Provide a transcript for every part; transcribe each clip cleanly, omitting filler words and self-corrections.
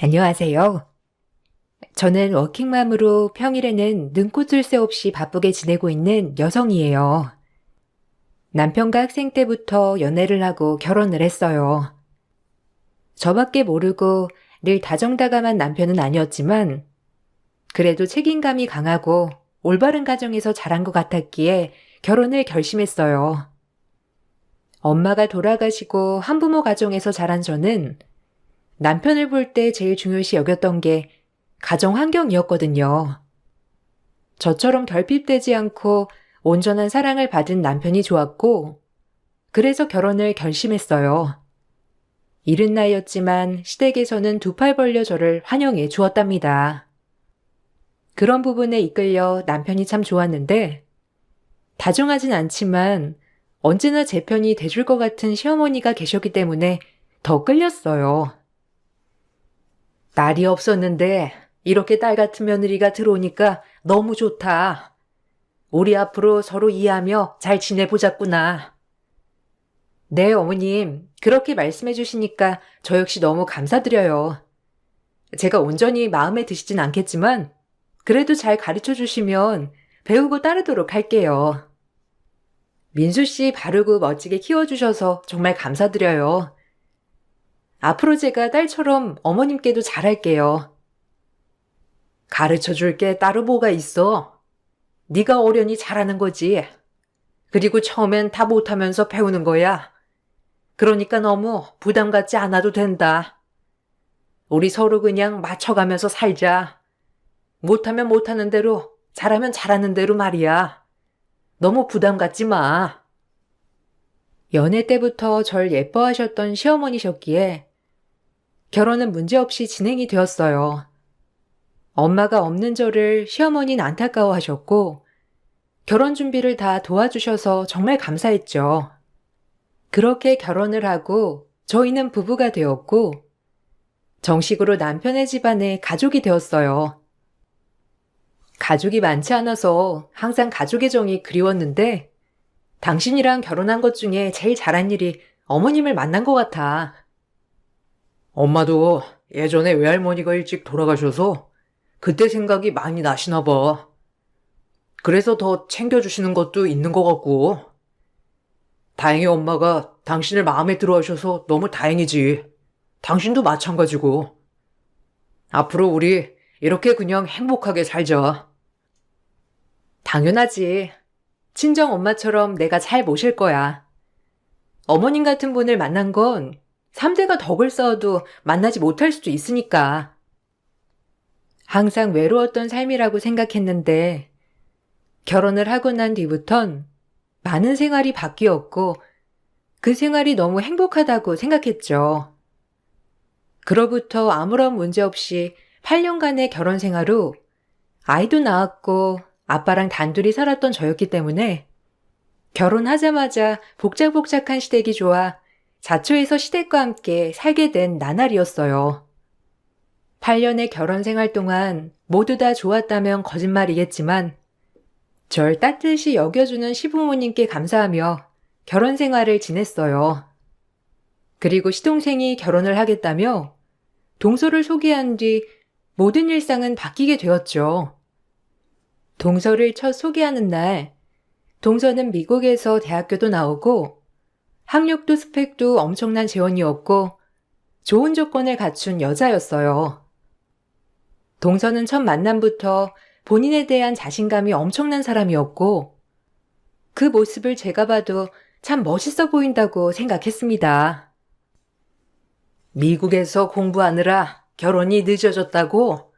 안녕하세요. 저는 워킹맘으로 평일에는 눈꽃을 새 없이 바쁘게 지내고 있는 여성이에요. 남편과 학생 때부터 연애를 하고 결혼을 했어요. 저밖에 모르고 늘 다정다감한 남편은 아니었지만 그래도 책임감이 강하고 올바른 가정에서 자란 것 같았기에 결혼을 결심했어요. 엄마가 돌아가시고 한부모 가정에서 자란 저는 남편을 볼 때 제일 중요시 여겼던 게 가정 환경이었거든요. 저처럼 결핍되지 않고 온전한 사랑을 받은 남편이 좋았고, 그래서 결혼을 결심했어요. 이른 나이였지만 시댁에서는 두 팔 벌려 저를 환영해 주었답니다. 그런 부분에 이끌려 남편이 참 좋았는데, 다정하진 않지만 언제나 제 편이 돼줄 것 같은 시어머니가 계셨기 때문에 더 끌렸어요. 날이 없었는데 이렇게 딸 같은 며느리가 들어오니까 너무 좋다. 우리 앞으로 서로 이해하며 잘 지내보자꾸나. 네, 어머님. 그렇게 말씀해 주시니까 저 역시 너무 감사드려요. 제가 온전히 마음에 드시진 않겠지만 그래도 잘 가르쳐 주시면 배우고 따르도록 할게요. 민수 씨 바르고 멋지게 키워주셔서 정말 감사드려요. 앞으로 제가 딸처럼 어머님께도 잘할게요. 가르쳐 줄 게 따로 뭐가 있어. 네가 어련히 잘하는 거지. 그리고 처음엔 다 못하면서 배우는 거야. 그러니까 너무 부담 갖지 않아도 된다. 우리 서로 그냥 맞춰가면서 살자. 못하면 못하는 대로, 잘하면 잘하는 대로 말이야. 너무 부담 갖지 마. 연애 때부터 절 예뻐하셨던 시어머니셨기에 결혼은 문제없이 진행이 되었어요. 엄마가 없는 저를 시어머니는 안타까워하셨고 결혼 준비를 다 도와주셔서 정말 감사했죠. 그렇게 결혼을 하고 저희는 부부가 되었고 정식으로 남편의 집안에 가족이 되었어요. 가족이 많지 않아서 항상 가족의 정이 그리웠는데 당신이랑 결혼한 것 중에 제일 잘한 일이 어머님을 만난 것 같아. 엄마도 예전에 외할머니가 일찍 돌아가셔서 그때 생각이 많이 나시나 봐. 그래서 더 챙겨주시는 것도 있는 것 같고. 다행히 엄마가 당신을 마음에 들어 하셔서 너무 다행이지. 당신도 마찬가지고. 앞으로 우리 이렇게 그냥 행복하게 살자. 당연하지. 친정 엄마처럼 내가 잘 모실 거야. 어머님 같은 분을 만난 건 3대가 덕을 쌓아도 만나지 못할 수도 있으니까. 항상 외로웠던 삶이라고 생각했는데 결혼을 하고 난 뒤부턴 많은 생활이 바뀌었고 그 생활이 너무 행복하다고 생각했죠. 그로부터 아무런 문제 없이 8년간의 결혼 생활 후 아이도 낳았고 아빠랑 단둘이 살았던 저였기 때문에 결혼하자마자 복작복작한 시댁이 좋아 자초해서 시댁과 함께 살게 된 나날이었어요. 8년의 결혼 생활 동안 모두 다 좋았다면 거짓말이겠지만 절 따뜻이 여겨주는 시부모님께 감사하며 결혼 생활을 지냈어요. 그리고 시동생이 결혼을 하겠다며 동서를 소개한 뒤 모든 일상은 바뀌게 되었죠. 동서를 첫 소개하는 날, 동서는 미국에서 대학교도 나오고 학력도 스펙도 엄청난 재원이었고 좋은 조건을 갖춘 여자였어요. 동서는 첫 만남부터 본인에 대한 자신감이 엄청난 사람이었고 그 모습을 제가 봐도 참 멋있어 보인다고 생각했습니다. 미국에서 공부하느라 결혼이 늦어졌다고?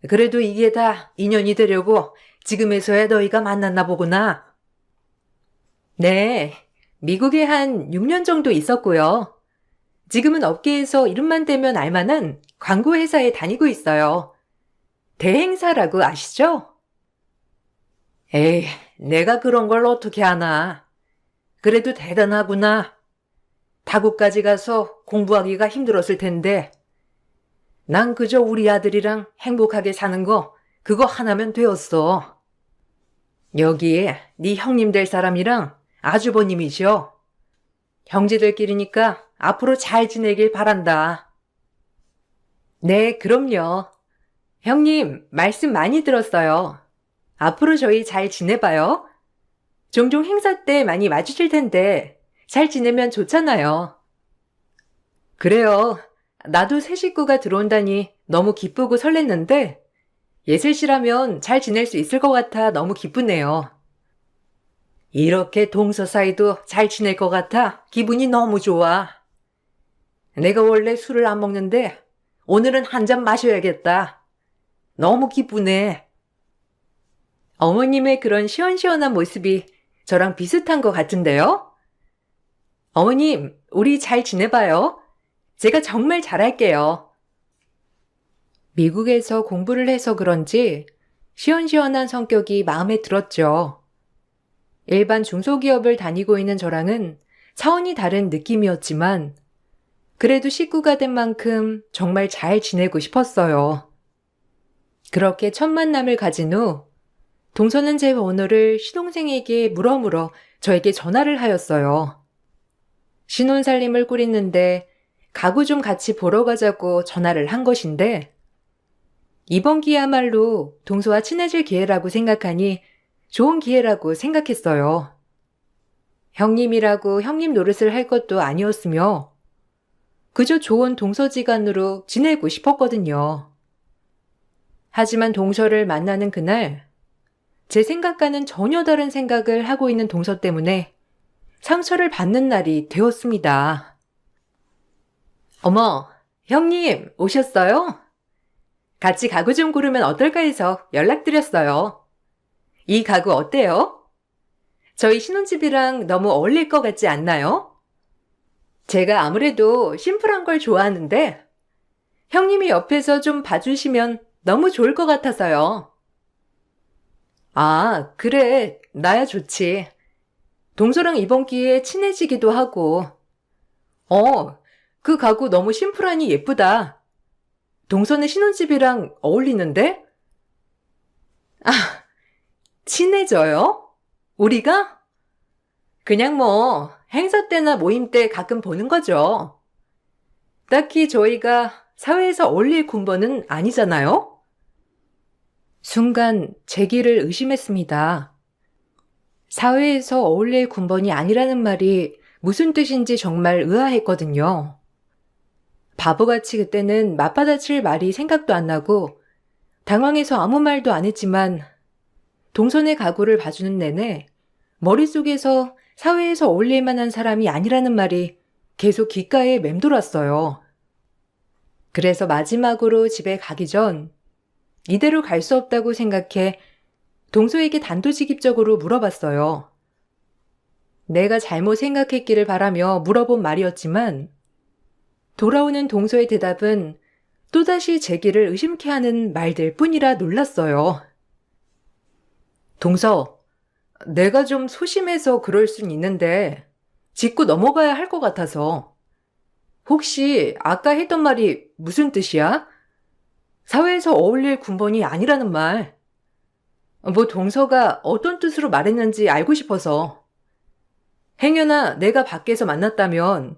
그래도 이게 다 인연이 되려고 지금에서야 너희가 만났나 보구나. 네, 미국에 한 6년 정도 있었고요. 지금은 업계에서 이름만 대면 알만한 광고 회사에 다니고 있어요. 대행사라고 아시죠? 에이, 내가 그런 걸 어떻게 아나. 그래도 대단하구나. 타국까지 가서 공부하기가 힘들었을 텐데. 난 그저 우리 아들이랑 행복하게 사는 거 그거 하나면 되었어. 여기에 네 형님 될 사람이랑 아주버님이셔. 형제들끼리니까 앞으로 잘 지내길 바란다. 네, 그럼요. 형님, 말씀 많이 들었어요. 앞으로 저희 잘 지내봐요. 종종 행사 때 많이 마주칠 텐데 잘 지내면 좋잖아요. 그래요. 나도 새 식구가 들어온다니 너무 기쁘고 설렜는데 예슬씨라면 잘 지낼 수 있을 것 같아 너무 기쁘네요. 이렇게 동서 사이도 잘 지낼 것 같아 기분이 너무 좋아. 내가 원래 술을 안 먹는데 오늘은 한 잔 마셔야겠다. 너무 기쁘네. 어머님의 그런 시원시원한 모습이 저랑 비슷한 것 같은데요? 어머님, 우리 잘 지내봐요. 제가 정말 잘할게요. 미국에서 공부를 해서 그런지 시원시원한 성격이 마음에 들었죠. 일반 중소기업을 다니고 있는 저랑은 차원이 다른 느낌이었지만 그래도 식구가 된 만큼 정말 잘 지내고 싶었어요. 그렇게 첫 만남을 가진 후 동서는 제 번호를 시동생에게 물어물어 저에게 전화를 하였어요. 신혼살림을 꾸리는데 가구 좀 같이 보러 가자고 전화를 한 것인데 이번 기회야말로 동서와 친해질 기회라고 생각하니 좋은 기회라고 생각했어요. 형님이라고 형님 노릇을 할 것도 아니었으며 그저 좋은 동서지간으로 지내고 싶었거든요. 하지만 동서를 만나는 그날 제 생각과는 전혀 다른 생각을 하고 있는 동서 때문에 상처를 받는 날이 되었습니다. 어머, 형님 오셨어요? 같이 가구 좀 고르면 어떨까 해서 연락드렸어요. 이 가구 어때요? 저희 신혼집이랑 너무 어울릴 것 같지 않나요? 제가 아무래도 심플한 걸 좋아하는데 형님이 옆에서 좀 봐주시면 너무 좋을 것 같아서요. 아, 그래. 나야 좋지. 동서랑 이번 기회에 친해지기도 하고. 그 가구 너무 심플하니 예쁘다. 동서네 신혼집이랑 어울리는데? 아, 친해져요? 우리가? 그냥 뭐 행사 때나 모임 때 가끔 보는 거죠. 딱히 저희가 사회에서 어울릴 군번은 아니잖아요? 순간 제 길을 의심했습니다. 사회에서 어울릴 군번이 아니라는 말이 무슨 뜻인지 정말 의아했거든요. 바보같이 그때는 맞받아칠 말이 생각도 안 나고 당황해서 아무 말도 안 했지만 동선의 가구를 봐주는 내내 머릿속에서 사회에서 어울릴 만한 사람이 아니라는 말이 계속 귓가에 맴돌았어요. 그래서 마지막으로 집에 가기 전 이대로 갈 수 없다고 생각해 동서에게 단도직입적으로 물어봤어요. 내가 잘못 생각했기를 바라며 물어본 말이었지만 돌아오는 동서의 대답은 또다시 제 길을 의심케 하는 말들 뿐이라 놀랐어요. 동서, 내가 좀 소심해서 그럴 순 있는데 짚고 넘어가야 할 것 같아서. 혹시 아까 했던 말이 무슨 뜻이야? 사회에서 어울릴 군번이 아니라는 말. 뭐 동서가 어떤 뜻으로 말했는지 알고 싶어서. 행여나 내가 밖에서 만났다면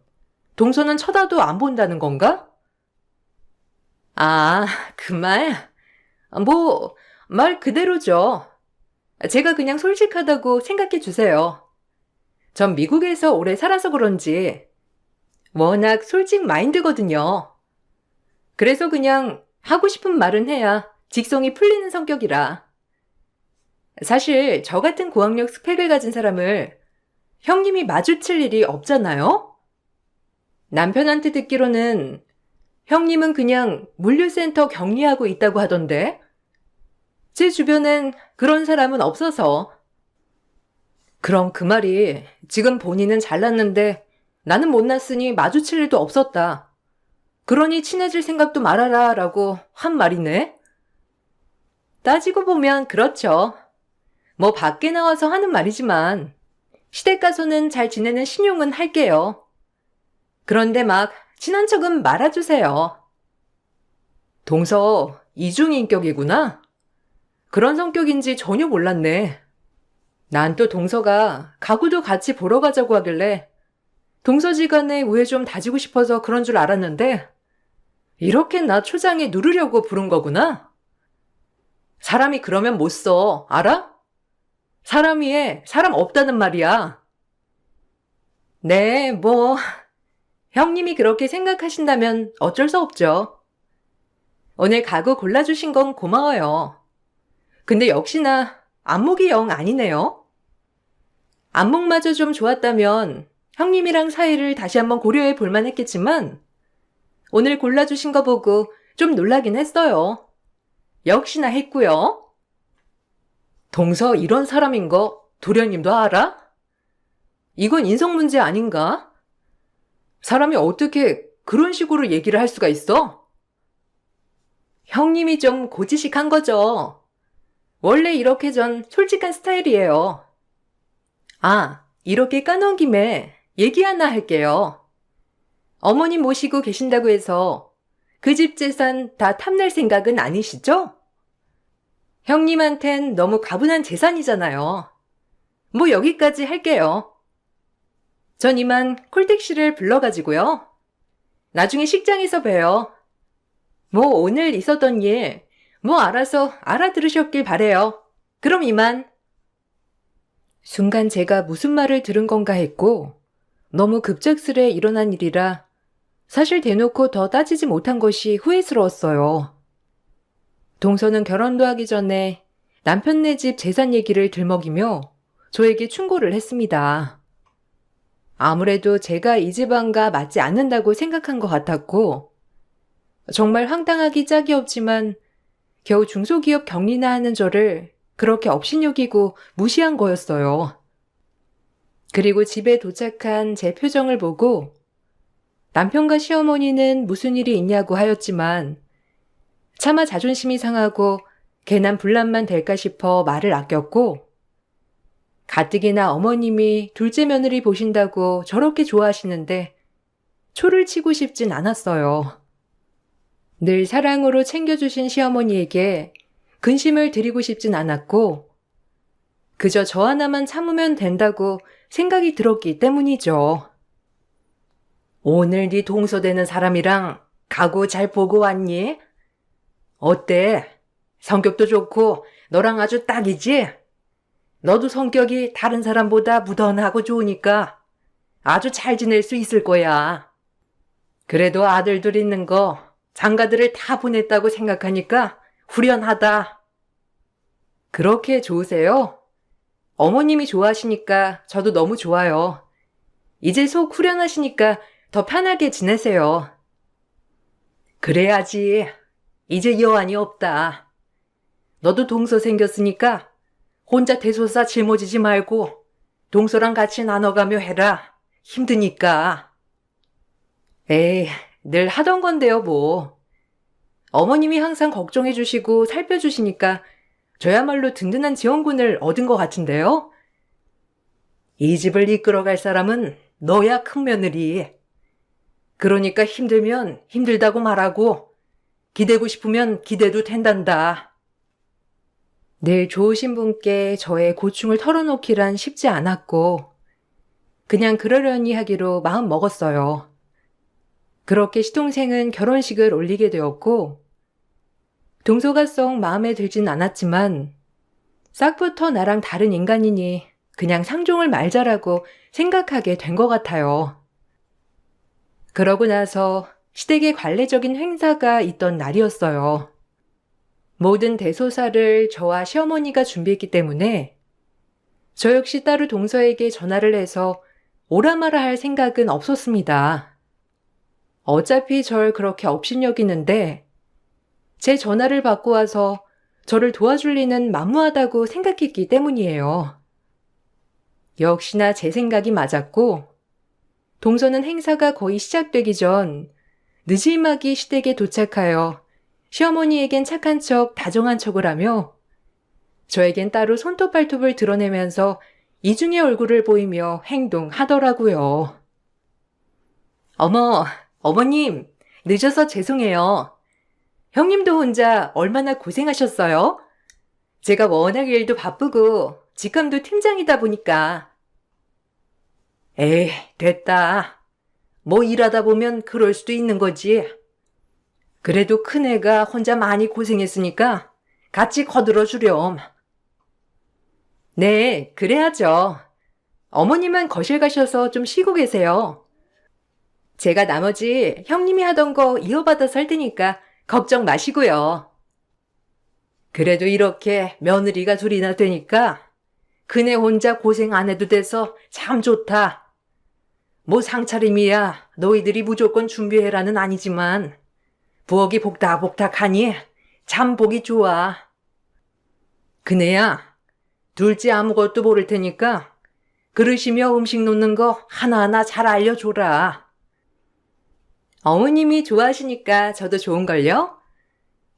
동서는 쳐다도 안 본다는 건가? 아, 그 말? 뭐, 말 그대로죠. 제가 그냥 솔직하다고 생각해 주세요. 전 미국에서 오래 살아서 그런지 워낙 솔직 마인드거든요. 그래서 그냥 하고 싶은 말은 해야 직성이 풀리는 성격이라. 사실 저 같은 고학력 스펙을 가진 사람을 형님이 마주칠 일이 없잖아요? 남편한테 듣기로는 형님은 그냥 물류센터 격리하고 있다고 하던데 제 주변엔 그런 사람은 없어서. 그럼 그 말이 지금 본인은 잘났는데 나는 못났으니 마주칠 일도 없었다. 그러니 친해질 생각도 말아라 라고 한 말이네. 따지고 보면 그렇죠. 뭐 밖에 나와서 하는 말이지만 시댁 가서는 잘 지내는 신용은 할게요. 그런데 막 친한 척은 말아주세요. 동서 이중인격이구나. 그런 성격인지 전혀 몰랐네. 난 또 동서가 가구도 같이 보러 가자고 하길래 동서지간에 우애 좀 다지고 싶어서 그런 줄 알았는데 이렇게 나 초장에 누르려고 부른 거구나? 사람이 그러면 못 써, 알아? 사람 위에 사람 없다는 말이야. 네, 뭐, 형님이 그렇게 생각하신다면 어쩔 수 없죠. 오늘 가구 골라주신 건 고마워요. 근데 역시나 안목이 영 아니네요. 안목마저 좀 좋았다면 형님이랑 사이를 다시 한번 고려해 볼 만했겠지만 오늘 골라주신 거 보고 좀 놀라긴 했어요. 역시나 했고요. 동서 이런 사람인 거 도련님도 알아? 이건 인성 문제 아닌가? 사람이 어떻게 그런 식으로 얘기를 할 수가 있어? 형님이 좀 고지식한 거죠. 원래 이렇게 전 솔직한 스타일이에요. 아, 이렇게 까놓은 김에 얘기 하나 할게요. 어머님 모시고 계신다고 해서 그 집 재산 다 탐낼 생각은 아니시죠? 형님한텐 너무 가분한 재산이잖아요. 뭐 여기까지 할게요. 전 이만 콜택시를 불러가지고요. 나중에 식장에서 봬요. 뭐 오늘 있었던 일, 뭐 알아서 알아들으셨길 바래요. 그럼 이만. 순간 제가 무슨 말을 들은 건가 했고 너무 급작스레 일어난 일이라 사실 대놓고 더 따지지 못한 것이 후회스러웠어요. 동서는 결혼도 하기 전에 남편네 집 재산 얘기를 들먹이며 저에게 충고를 했습니다. 아무래도 제가 이 집안과 맞지 않는다고 생각한 것 같았고 정말 황당하기 짝이 없지만 겨우 중소기업 격리나 하는 저를 그렇게 업신여기고 무시한 거였어요. 그리고 집에 도착한 제 표정을 보고 남편과 시어머니는 무슨 일이 있냐고 하였지만 차마 자존심이 상하고 괜한 분란만 될까 싶어 말을 아꼈고 가뜩이나 어머님이 둘째 며느리 보신다고 저렇게 좋아하시는데 초를 치고 싶진 않았어요. 늘 사랑으로 챙겨주신 시어머니에게 근심을 드리고 싶진 않았고 그저 저 하나만 참으면 된다고 생각이 들었기 때문이죠. 오늘 네 동서되는 사람이랑 가구 잘 보고 왔니? 어때? 성격도 좋고 너랑 아주 딱이지? 너도 성격이 다른 사람보다 무던하고 좋으니까 아주 잘 지낼 수 있을 거야. 그래도 아들들 있는 거 장가들을 다 보냈다고 생각하니까 후련하다. 그렇게 좋으세요? 어머님이 좋아하시니까 저도 너무 좋아요. 이제 속 후련하시니까 더 편하게 지내세요. 그래야지. 이제 여한이 없다. 너도 동서 생겼으니까 혼자 대소사 짊어지지 말고 동서랑 같이 나눠가며 해라. 힘드니까. 에이, 늘 하던 건데요, 뭐. 어머님이 항상 걱정해 주시고 살펴주시니까 저야말로 든든한 지원군을 얻은 것 같은데요. 이 집을 이끌어갈 사람은 너야 큰 며느리. 그러니까 힘들면 힘들다고 말하고 기대고 싶으면 기대도 된단다. 늘 좋으신 분께 저의 고충을 털어놓기란 쉽지 않았고 그냥 그러려니 하기로 마음 먹었어요. 그렇게 시동생은 결혼식을 올리게 되었고 동서가 썩 마음에 들진 않았지만 싹부터 나랑 다른 인간이니 그냥 상종을 말자라고 생각하게 된 것 같아요. 그러고 나서 시댁에 관례적인 행사가 있던 날이었어요. 모든 대소사를 저와 시어머니가 준비했기 때문에 저 역시 따로 동서에게 전화를 해서 오라 마라 할 생각은 없었습니다. 어차피 절 그렇게 업신여기는데 제 전화를 받고 와서 저를 도와줄 리는 만무하다고 생각했기 때문이에요. 역시나 제 생각이 맞았고 동서는 행사가 거의 시작되기 전 느지막이 시댁에 도착하여 시어머니에겐 착한 척 다정한 척을 하며 저에겐 따로 손톱 발톱을 드러내면서 이중의 얼굴을 보이며 행동하더라고요. 어머, 어머님, 늦어서 죄송해요. 형님도 혼자 얼마나 고생하셨어요? 제가 워낙 일도 바쁘고 직함도 팀장이다 보니까. 에이, 됐다. 뭐 일하다 보면 그럴 수도 있는 거지. 그래도 큰애가 혼자 많이 고생했으니까 같이 거들어 주렴. 네, 그래야죠. 어머님은 거실 가셔서 좀 쉬고 계세요. 제가 나머지 형님이 하던 거 이어받아서 할 테니까 걱정 마시고요. 그래도 이렇게 며느리가 둘이나 되니까 그네 혼자 고생 안 해도 돼서 참 좋다. 뭐 상차림이야 너희들이 무조건 준비해라는 아니지만 부엌이 복닥복닥하니 참 보기 좋아. 그네야, 둘째 아무것도 모를 테니까 그릇이며 음식 놓는 거 하나하나 잘 알려줘라. 어머님이 좋아하시니까 저도 좋은걸요?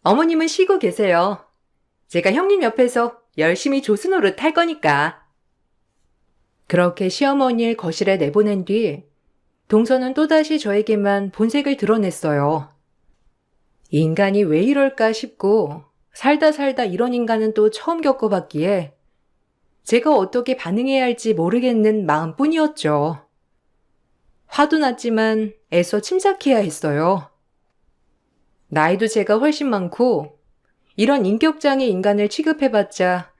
어머님은 쉬고 계세요. 제가 형님 옆에서 열심히 조수노릇 할 거니까. 그렇게 시어머니를 거실에 내보낸 뒤 동서는 또다시 저에게만 본색을 드러냈어요. 인간이 왜 이럴까 싶고 살다 살다 이런 인간은 또 처음 겪어봤기에 제가 어떻게 반응해야 할지 모르겠는 마음뿐이었죠. 화도 났지만 애써 침착해야 했어요. 나이도 제가 훨씬 많고 이런 인격장애 인간을 취급해봤자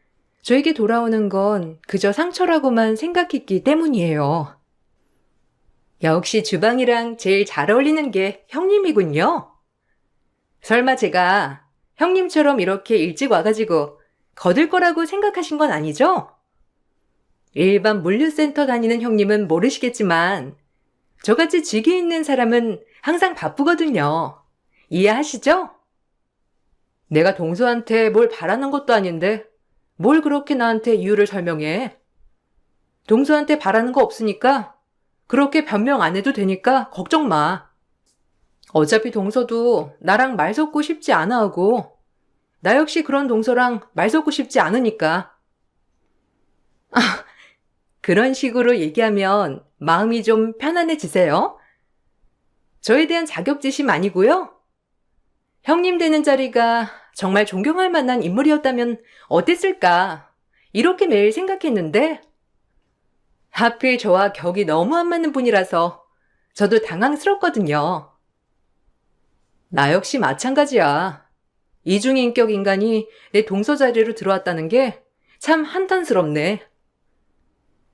저에게 돌아오는 건 그저 상처라고만 생각했기 때문이에요. 역시 주방이랑 제일 잘 어울리는 게 형님이군요. 설마 제가 형님처럼 이렇게 일찍 와가지고 거들 거라고 생각하신 건 아니죠? 일반 물류센터 다니는 형님은 모르시겠지만 저같이 직위 있는 사람은 항상 바쁘거든요. 이해하시죠? 내가 동서한테 뭘 바라는 것도 아닌데 뭘 그렇게 나한테 이유를 설명해? 동서한테 바라는 거 없으니까 그렇게 변명 안 해도 되니까 걱정 마. 어차피 동서도 나랑 말 섞고 싶지 않아 하고 나 역시 그런 동서랑 말 섞고 싶지 않으니까. 그런 식으로 얘기하면 마음이 좀 편안해지세요? 저에 대한 자격지심 아니고요. 형님 되는 자리가 정말 존경할 만한 인물이었다면 어땠을까? 이렇게 매일 생각했는데 하필 저와 격이 너무 안 맞는 분이라서 저도 당황스럽거든요. 나 역시 마찬가지야. 이중인격 인간이 내 동서 자리로 들어왔다는 게 참 한탄스럽네.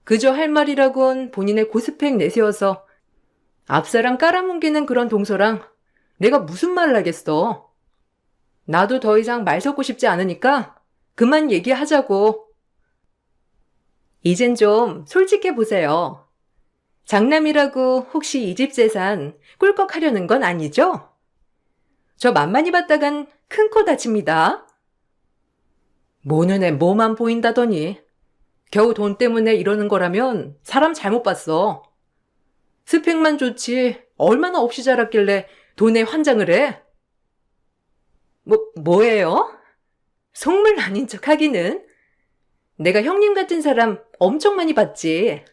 그저 할 말이라곤 본인의 고스펙 내세워서 앞사람 깔아뭉개는 그런 동서랑 내가 무슨 말을 하겠어. 나도 더 이상 말 섞고 싶지 않으니까 그만 얘기하자고. 이젠 좀 솔직해 보세요. 장남이라고 혹시 이 집 재산 꿀꺽하려는 건 아니죠? 저 만만히 봤다간 큰 코 다칩니다. 뭐 눈에 뭐만 보인다더니 겨우 돈 때문에 이러는 거라면 사람 잘못 봤어. 스펙만 좋지 얼마나 없이 자랐길래 돈에 환장을 해? 뭐예요? 속물 아닌 척 하기는? 내가 형님 같은 사람 엄청 많이 봤지.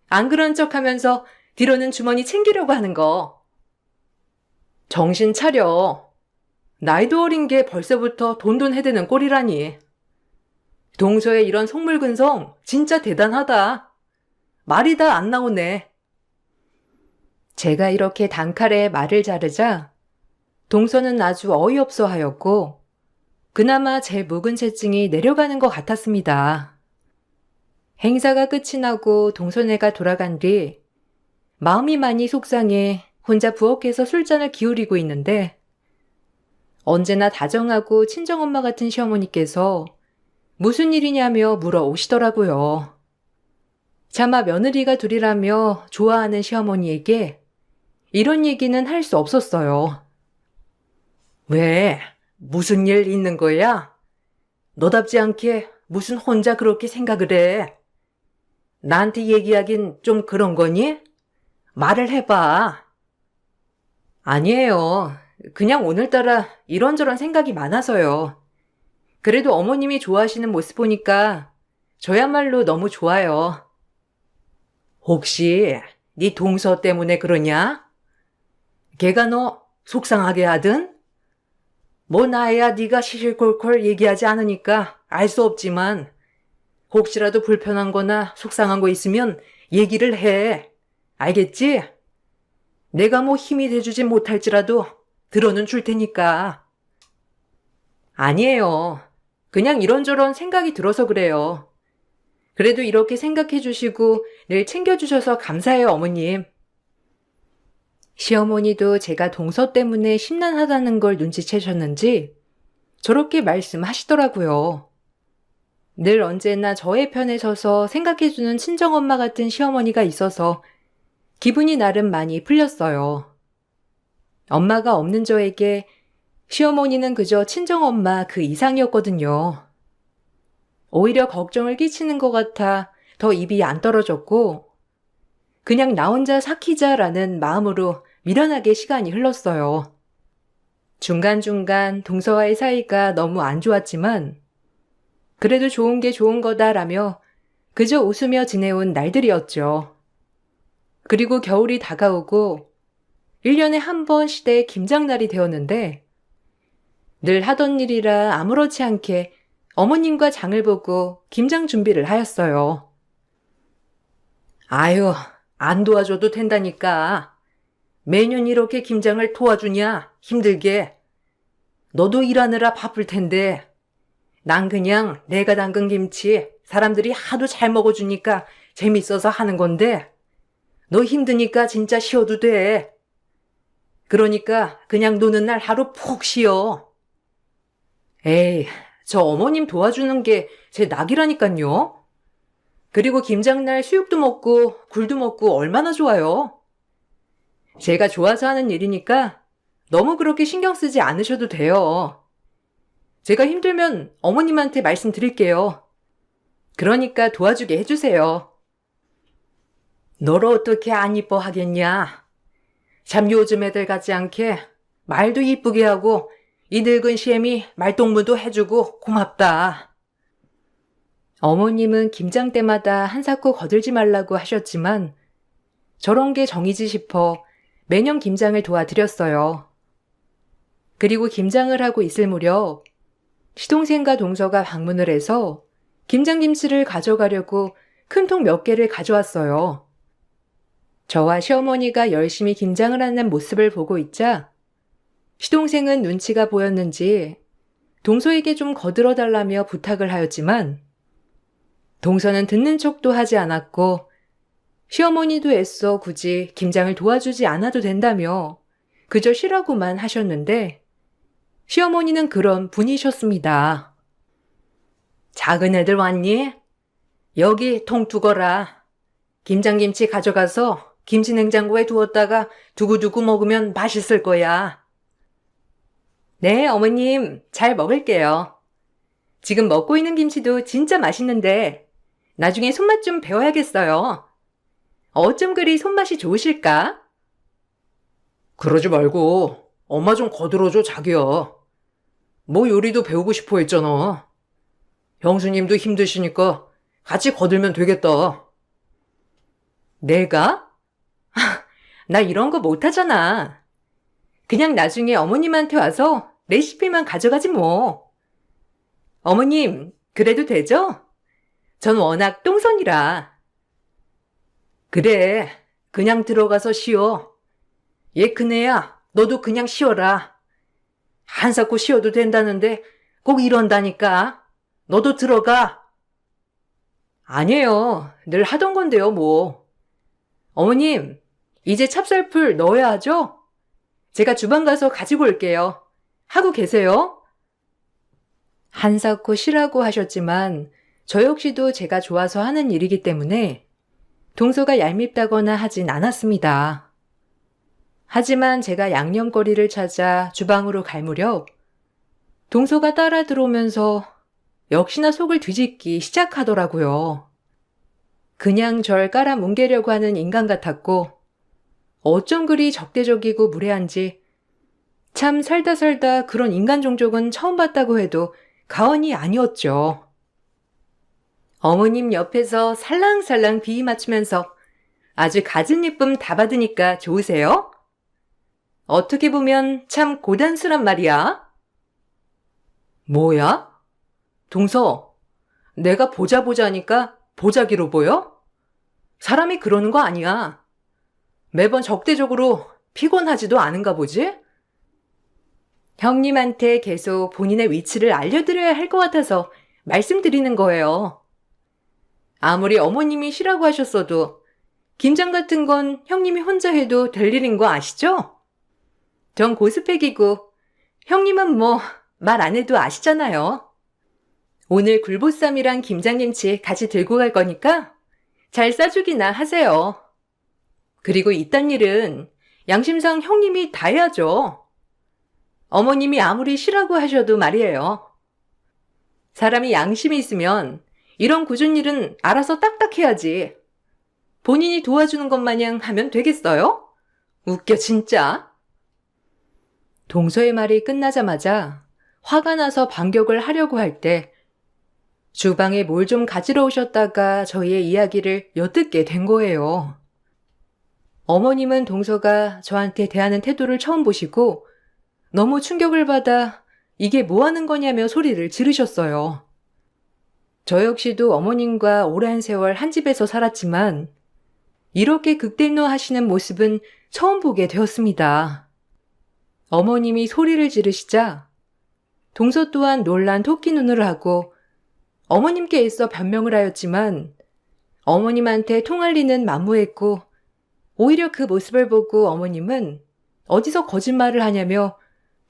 안 그런 척 하면서 뒤로는 주머니 챙기려고 하는 거. 정신 차려. 나이도 어린 게 벌써부터 돈돈 해대는 꼴이라니. 동서의 이런 속물근성 진짜 대단하다. 말이 다 안 나오네. 제가 이렇게 단칼에 말을 자르자 동서는 아주 어이없어 하였고 그나마 제 묵은 채증이 내려가는 것 같았습니다. 행사가 끝이 나고 동서네가 돌아간 뒤 마음이 많이 속상해 혼자 부엌에서 술잔을 기울이고 있는데 언제나 다정하고 친정엄마 같은 시어머니께서 무슨 일이냐며 물어오시더라고요. 차마 며느리가 둘이라며 좋아하는 시어머니에게 이런 얘기는 할 수 없었어요. 왜? 무슨 일 있는 거야? 너답지 않게 무슨 혼자 그렇게 생각을 해? 나한테 얘기하긴 좀 그런 거니? 말을 해봐. 아니에요. 그냥 오늘따라 이런저런 생각이 많아서요. 그래도 어머님이 좋아하시는 모습 보니까 저야말로 너무 좋아요. 혹시 네 동서 때문에 그러냐? 걔가 너 속상하게 하든? 뭐 나야 네가 시실콜콜 얘기하지 않으니까 알 수 없지만 혹시라도 불편한 거나 속상한 거 있으면 얘기를 해. 알겠지? 내가 뭐 힘이 돼주지 못할지라도 들어는 줄 테니까. 아니에요. 그냥 이런저런 생각이 들어서 그래요. 그래도 이렇게 생각해 주시고 늘 챙겨주셔서 감사해요, 어머님. 시어머니도 제가 동서 때문에 심란하다는 걸 눈치채셨는지 저렇게 말씀하시더라고요. 늘 언제나 저의 편에 서서 생각해주는 친정엄마 같은 시어머니가 있어서 기분이 나름 많이 풀렸어요. 엄마가 없는 저에게 시어머니는 그저 친정엄마 그 이상이었거든요. 오히려 걱정을 끼치는 것 같아 더 입이 안 떨어졌고 그냥 나 혼자 삭히자라는 마음으로 미련하게 시간이 흘렀어요. 중간중간 동서와의 사이가 너무 안 좋았지만 그래도 좋은 게 좋은 거다라며 그저 웃으며 지내온 날들이었죠. 그리고 겨울이 다가오고 1년에 한 번 시대의 김장날이 되었는데 늘 하던 일이라 아무렇지 않게 어머님과 장을 보고 김장 준비를 하였어요. 아유, 안 도와줘도 된다니까. 매년 이렇게 김장을 도와주냐, 힘들게. 너도 일하느라 바쁠 텐데. 난 그냥 내가 담근 김치 사람들이 하도 잘 먹어주니까 재밌어서 하는 건데 너 힘드니까 진짜 쉬어도 돼. 그러니까 그냥 노는 날 하루 푹 쉬어. 에이, 저 어머님 도와주는 게 제 낙이라니깐요. 그리고 김장날 수육도 먹고 굴도 먹고 얼마나 좋아요. 제가 좋아서 하는 일이니까 너무 그렇게 신경 쓰지 않으셔도 돼요. 제가 힘들면 어머님한테 말씀드릴게요. 그러니까 도와주게 해주세요. 너를 어떻게 안 이뻐 하겠냐. 참 요즘 애들 같지 않게 말도 이쁘게 하고 이 늙은 시엠이 말동무도 해주고 고맙다. 어머님은 김장 때마다 한사코 거들지 말라고 하셨지만 저런 게 정이지 싶어 매년 김장을 도와드렸어요. 그리고 김장을 하고 있을 무렵 시동생과 동서가 방문을 해서 김장김치를 가져가려고 큰 통 몇 개를 가져왔어요. 저와 시어머니가 열심히 김장을 하는 모습을 보고 있자 시동생은 눈치가 보였는지 동서에게 좀 거들어달라며 부탁을 하였지만 동서는 듣는 척도 하지 않았고 시어머니도 애써 굳이 김장을 도와주지 않아도 된다며 그저 쉬라고만 하셨는데 시어머니는 그런 분이셨습니다. 작은 애들 왔니? 여기 통 두거라. 김장김치 가져가서 김치냉장고에 두었다가 두고두고 먹으면 맛있을 거야. 네, 어머님, 잘 먹을게요. 지금 먹고 있는 김치도 진짜 맛있는데 나중에 손맛 좀 배워야겠어요. 어쩜 그리 손맛이 좋으실까? 그러지 말고 엄마 좀 거들어줘, 자기야. 뭐 요리도 배우고 싶어 했잖아. 형수님도 힘드시니까 같이 거들면 되겠다. 내가? 나 이런 거 못하잖아. 그냥 나중에 어머님한테 와서 레시피만 가져가지 뭐. 어머님, 그래도 되죠? 전 워낙 똥손이라. 그래, 그냥 들어가서 쉬어. 얘 큰애야, 너도 그냥 쉬어라. 한사코 쉬어도 된다는데 꼭 이런다니까. 너도 들어가. 아니에요. 늘 하던 건데요, 뭐. 어머님, 이제 찹쌀풀 넣어야 하죠? 제가 주방 가서 가지고 올게요. 하고 계세요? 한사코 쉬라고 하셨지만 저 역시도 제가 좋아서 하는 일이기 때문에 동서가 얄밉다거나 하진 않았습니다. 하지만 제가 양념거리를 찾아 주방으로 갈 무렵 동서가 따라 들어오면서 역시나 속을 뒤집기 시작하더라고요. 그냥 절 깔아뭉개려고 하는 인간 같았고 어쩜 그리 적대적이고 무례한지 참 살다 그런 인간 종족은 처음 봤다고 해도 과언이 아니었죠. 어머님 옆에서 살랑살랑 비위 맞추면서 아주 갖은 예쁨 다 받으니까 좋으세요? 어떻게 보면 참 고단수란 말이야. 뭐야? 동서, 내가 보자니까 보자기로 보여? 사람이 그러는 거 아니야. 매번 적대적으로 피곤하지도 않은가 보지? 형님한테 계속 본인의 위치를 알려드려야 할 것 같아서 말씀드리는 거예요. 아무리 어머님이 쉬라고 하셨어도 김장 같은 건 형님이 혼자 해도 될 일인 거 아시죠? 전 고스펙이고 형님은 뭐 말 안 해도 아시잖아요. 오늘 굴보쌈이랑 김장김치 같이 들고 갈 거니까 잘 싸주기나 하세요. 그리고 이딴 일은 양심상 형님이 다 해야죠. 어머님이 아무리 쉬라고 하셔도 말이에요. 사람이 양심이 있으면 이런 굳은 일은 알아서 딱딱 해야지. 본인이 도와주는 것 마냥 하면 되겠어요? 웃겨 진짜. 동서의 말이 끝나자마자 화가 나서 반격을 하려고 할 때 주방에 뭘 좀 가지러 오셨다가 저희의 이야기를 엿듣게 된 거예요. 어머님은 동서가 저한테 대하는 태도를 처음 보시고 너무 충격을 받아 이게 뭐 하는 거냐며 소리를 지르셨어요. 저 역시도 어머님과 오랜 세월 한 집에서 살았지만 이렇게 극대노하시는 모습은 처음 보게 되었습니다. 어머님이 소리를 지르시자 동서 또한 놀란 토끼 눈을 하고 어머님께 애써 변명을 하였지만 어머님한테 통할 리는 만무했고 오히려 그 모습을 보고 어머님은 어디서 거짓말을 하냐며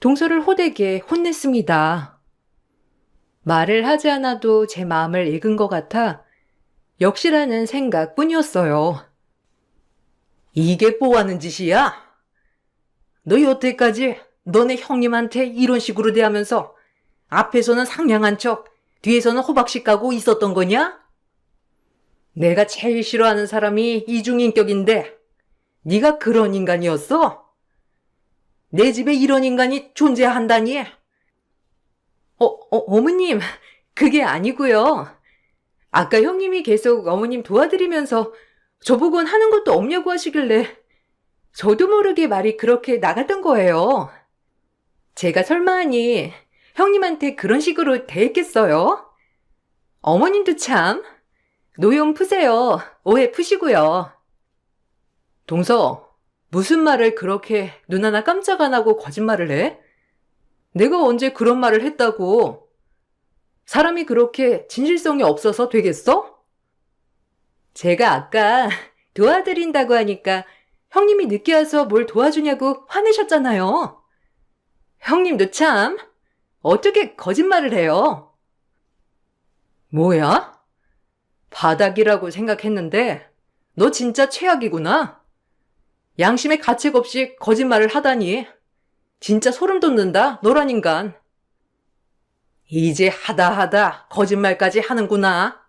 동서를 호되게 혼냈습니다. 말을 하지 않아도 제 마음을 읽은 것 같아 역시라는 생각뿐이었어요. 이게 뭐 하는 짓이야? 너 여태까지 너네 형님한테 이런 식으로 대하면서 앞에서는 상냥한 척 뒤에서는 호박씨 까고 있었던 거냐? 내가 제일 싫어하는 사람이 이중인격인데 네가 그런 인간이었어? 내 집에 이런 인간이 존재한다니? 어머님, 그게 아니고요. 아까 형님이 계속 어머님 도와드리면서 저보곤 하는 것도 없냐고 하시길래 저도 모르게 말이 그렇게 나갔던 거예요. 제가 설마하니 형님한테 그런 식으로 대했겠어요? 어머님도 참, 노용 푸세요. 오해 푸시고요. 동서, 무슨 말을 그렇게 눈 하나 깜짝 안 하고 거짓말을 해? 내가 언제 그런 말을 했다고? 사람이 그렇게 진실성이 없어서 되겠어? 제가 아까 도와드린다고 하니까 형님이 늦게 와서 뭘 도와주냐고 화내셨잖아요. 형님도 참, 어떻게 거짓말을 해요? 뭐야? 바닥이라고 생각했는데 너 진짜 최악이구나. 양심의 가책 없이 거짓말을 하다니. 진짜 소름 돋는다, 너란 인간. 이제 하다 거짓말까지 하는구나.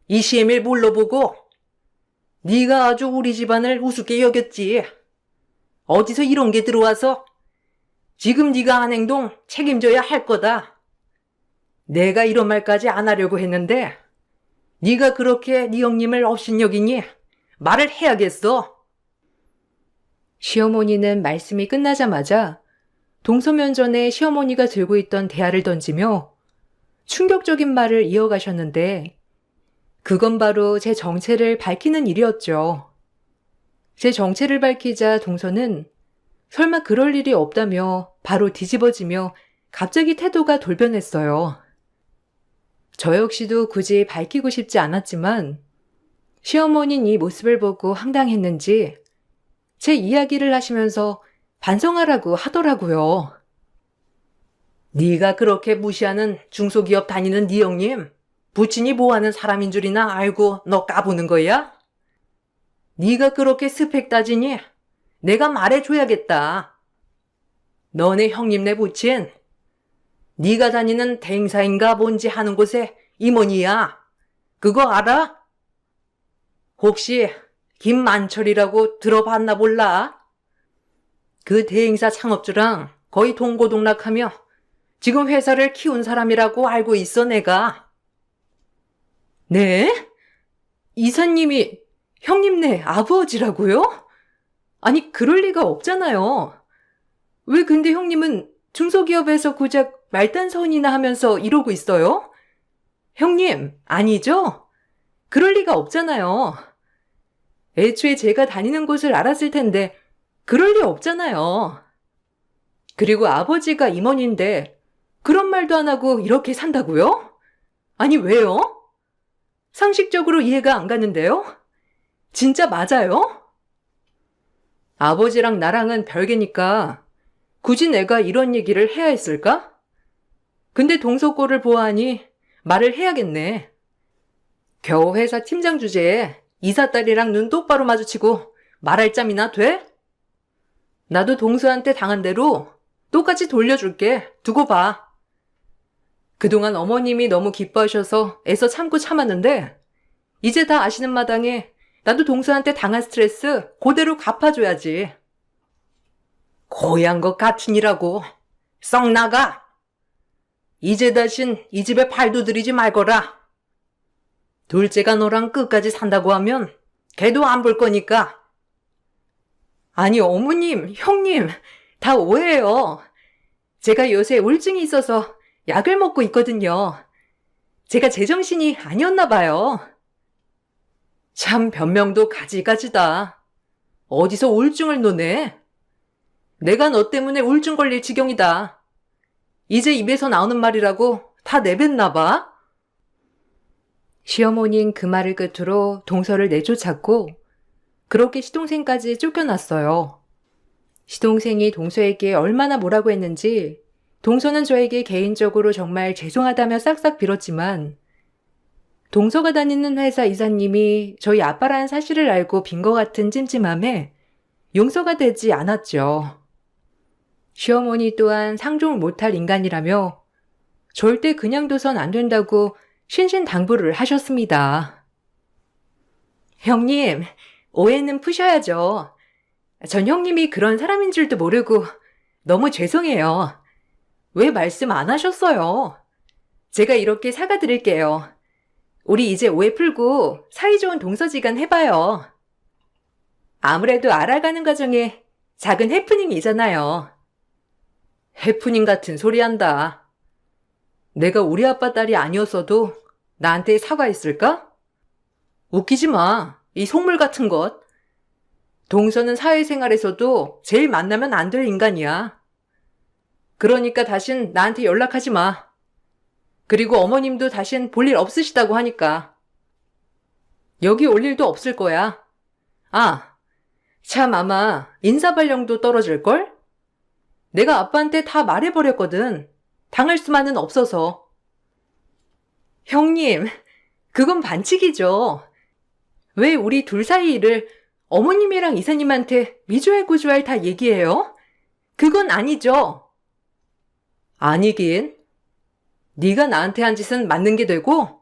이 시엠을 뭘로 보고? 네가 아주 우리 집안을 우습게 여겼지. 어디서 이런 게 들어와서? 지금 네가 한 행동 책임져야 할 거다. 내가 이런 말까지 안 하려고 했는데 네가 그렇게 네 형님을 업신여기니 말을 해야겠어. 시어머니는 말씀이 끝나자마자 동서면 전에 시어머니가 들고 있던 대야를 던지며 충격적인 말을 이어가셨는데 그건 바로 제 정체를 밝히는 일이었죠. 제 정체를 밝히자 동서는 설마 그럴 일이 없다며 바로 뒤집어지며 갑자기 태도가 돌변했어요. 저 역시도 굳이 밝히고 싶지 않았지만 시어머니는 이 모습을 보고 황당했는지 제 이야기를 하시면서 반성하라고 하더라고요. 네가 그렇게 무시하는 중소기업 다니는 네 형님 부친이 뭐하는 사람인 줄이나 알고 너 까부는 거야? 네가 그렇게 스펙 따지니 내가 말해줘야겠다. 너네 형님네 부친 네가 다니는 대행사인가 뭔지 하는 곳에 임원이야. 그거 알아? 혹시 김만철이라고 들어봤나 몰라? 그 대행사 창업주랑 거의 동고동락하며 지금 회사를 키운 사람이라고 알고 있어 내가. 네? 이사님이 형님네 아버지라고요? 아니 그럴 리가 없잖아요. 왜 근데 형님은 중소기업에서 고작 말단선이나 하면서 이러고 있어요? 형님, 아니죠? 그럴 리가 없잖아요. 애초에 제가 다니는 곳을 알았을 텐데 그럴 리 없잖아요. 그리고 아버지가 임원인데 그런 말도 안 하고 이렇게 산다고요? 아니, 왜요? 상식적으로 이해가 안 가는데요? 진짜 맞아요? 아버지랑 나랑은 별개니까 굳이 내가 이런 얘기를 해야 했을까? 근데 동서 꼴을 보아하니 말을 해야겠네. 겨우 회사 팀장 주제에 이사 딸이랑 눈 똑바로 마주치고 말할 짬이나 돼? 나도 동서한테 당한 대로 똑같이 돌려줄게. 두고 봐. 그동안 어머님이 너무 기뻐하셔서 애써 참고 참았는데 이제 다 아시는 마당에 나도 동서한테 당한 스트레스 그대로 갚아줘야지. 고얀 것 같으니라고. 썩 나가. 이제 다신 이 집에 발도 들이지 말거라. 둘째가 너랑 끝까지 산다고 하면 걔도 안 볼 거니까. 아니, 어머님, 형님, 다 오해예요. 제가 요새 우울증이 있어서 약을 먹고 있거든요. 제가 제정신이 아니었나 봐요. 참 변명도 가지가지다. 어디서 우울증을 노네? 내가 너 때문에 우울증 걸릴 지경이다. 이제 입에서 나오는 말이라고 다 내뱉나 봐. 시어머니는 그 말을 끝으로 동서를 내쫓았고 그렇게 시동생까지 쫓겨났어요. 시동생이 동서에게 얼마나 뭐라고 했는지 동서는 저에게 개인적으로 정말 죄송하다며 싹싹 빌었지만 동서가 다니는 회사 이사님이 저희 아빠라는 사실을 알고 빈 것 같은 찜찜함에 용서가 되지 않았죠. 시어머니 또한 상종을 못할 인간이라며 절대 그냥 둬선 안 된다고 신신당부를 하셨습니다. 형님, 오해는 푸셔야죠. 전 형님이 그런 사람인 줄도 모르고 너무 죄송해요. 왜 말씀 안 하셨어요? 제가 이렇게 사과드릴게요. 우리 이제 오해 풀고 사이좋은 동서지간 해봐요. 아무래도 알아가는 과정에 작은 해프닝이잖아요. 해프닝 같은 소리 한다. 내가 우리 아빠 딸이 아니었어도 나한테 사과했을까? 웃기지 마, 이 속물 같은 것. 동서는 사회생활에서도 제일 만나면 안 될 인간이야. 그러니까 다신 나한테 연락하지 마. 그리고 어머님도 다신 볼 일 없으시다고 하니까. 여기 올 일도 없을 거야. 아, 참 아마 인사발령도 떨어질걸? 내가 아빠한테 다 말해버렸거든. 당할 수만은 없어서. 형님, 그건 반칙이죠. 왜 우리 둘 사이 일을 어머님이랑 이사님한테 미주알고주알 다 얘기해요? 그건 아니죠. 아니긴. 네가 나한테 한 짓은 맞는 게 되고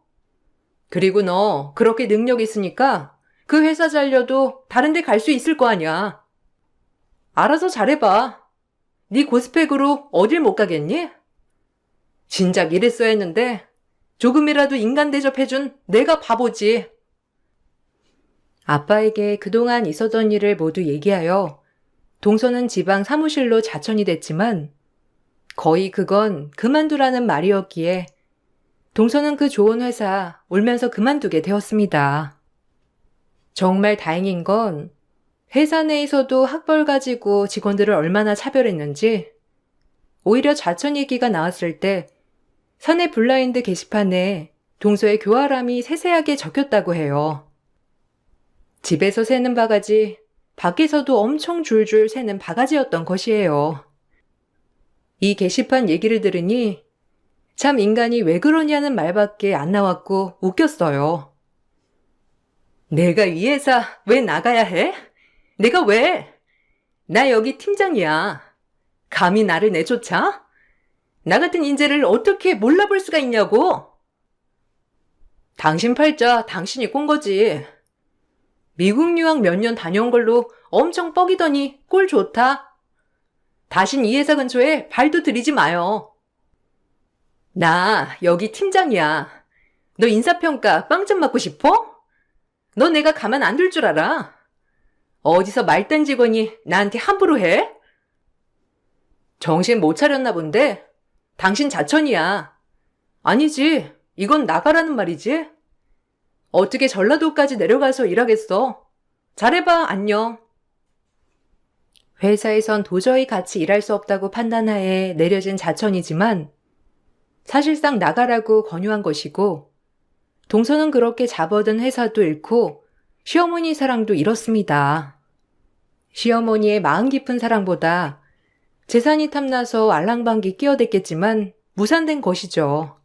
그리고 너 그렇게 능력 있으니까 그 회사 잘려도 다른 데 갈 수 있을 거 아니야. 알아서 잘해봐. 네 고스펙으로 어딜 못 가겠니? 진작 이랬어야 했는데 조금이라도 인간 대접해준 내가 바보지. 아빠에게 그동안 있었던 일을 모두 얘기하여 동서는 지방 사무실로 자천이 됐지만 거의 그건 그만두라는 말이었기에 동서는 그 좋은 회사 울면서 그만두게 되었습니다. 정말 다행인 건 회사 내에서도 학벌 가지고 직원들을 얼마나 차별했는지 오히려 자천 얘기가 나왔을 때 사내 블라인드 게시판에 동서의 교활함이 세세하게 적혔다고 해요. 집에서 새는 바가지, 밖에서도 엄청 줄줄 새는 바가지였던 것이에요. 이 게시판 얘기를 들으니 참 인간이 왜 그러냐는 말밖에 안 나왔고 웃겼어요. 내가 이 회사 왜 나가야 해? 내가 왜? 나 여기 팀장이야. 감히 나를 내쫓아? 나 같은 인재를 어떻게 몰라볼 수가 있냐고? 당신 팔자 당신이 꼰 거지. 미국 유학 몇 년 다녀온 걸로 엄청 뻐기더니 꼴 좋다. 다신 이 회사 근처에 발도 들이지 마요. 나 여기 팀장이야. 너 인사평가 빵점 맞고 싶어? 너 내가 가만 안 둘 줄 알아? 어디서 말단 직원이 나한테 함부로 해? 정신 못 차렸나 본데? 당신 자천이야. 아니지, 이건 나가라는 말이지. 어떻게 전라도까지 내려가서 일하겠어? 잘해봐, 안녕. 회사에선 도저히 같이 일할 수 없다고 판단하에 내려진 자천이지만 사실상 나가라고 권유한 것이고 동서는 그렇게 잡아든 회사도 잃고 시어머니 사랑도 잃었습니다. 시어머니의 마음 깊은 사랑보다 재산이 탐나서 알랑방귀 끼어댔겠지만 무산된 것이죠.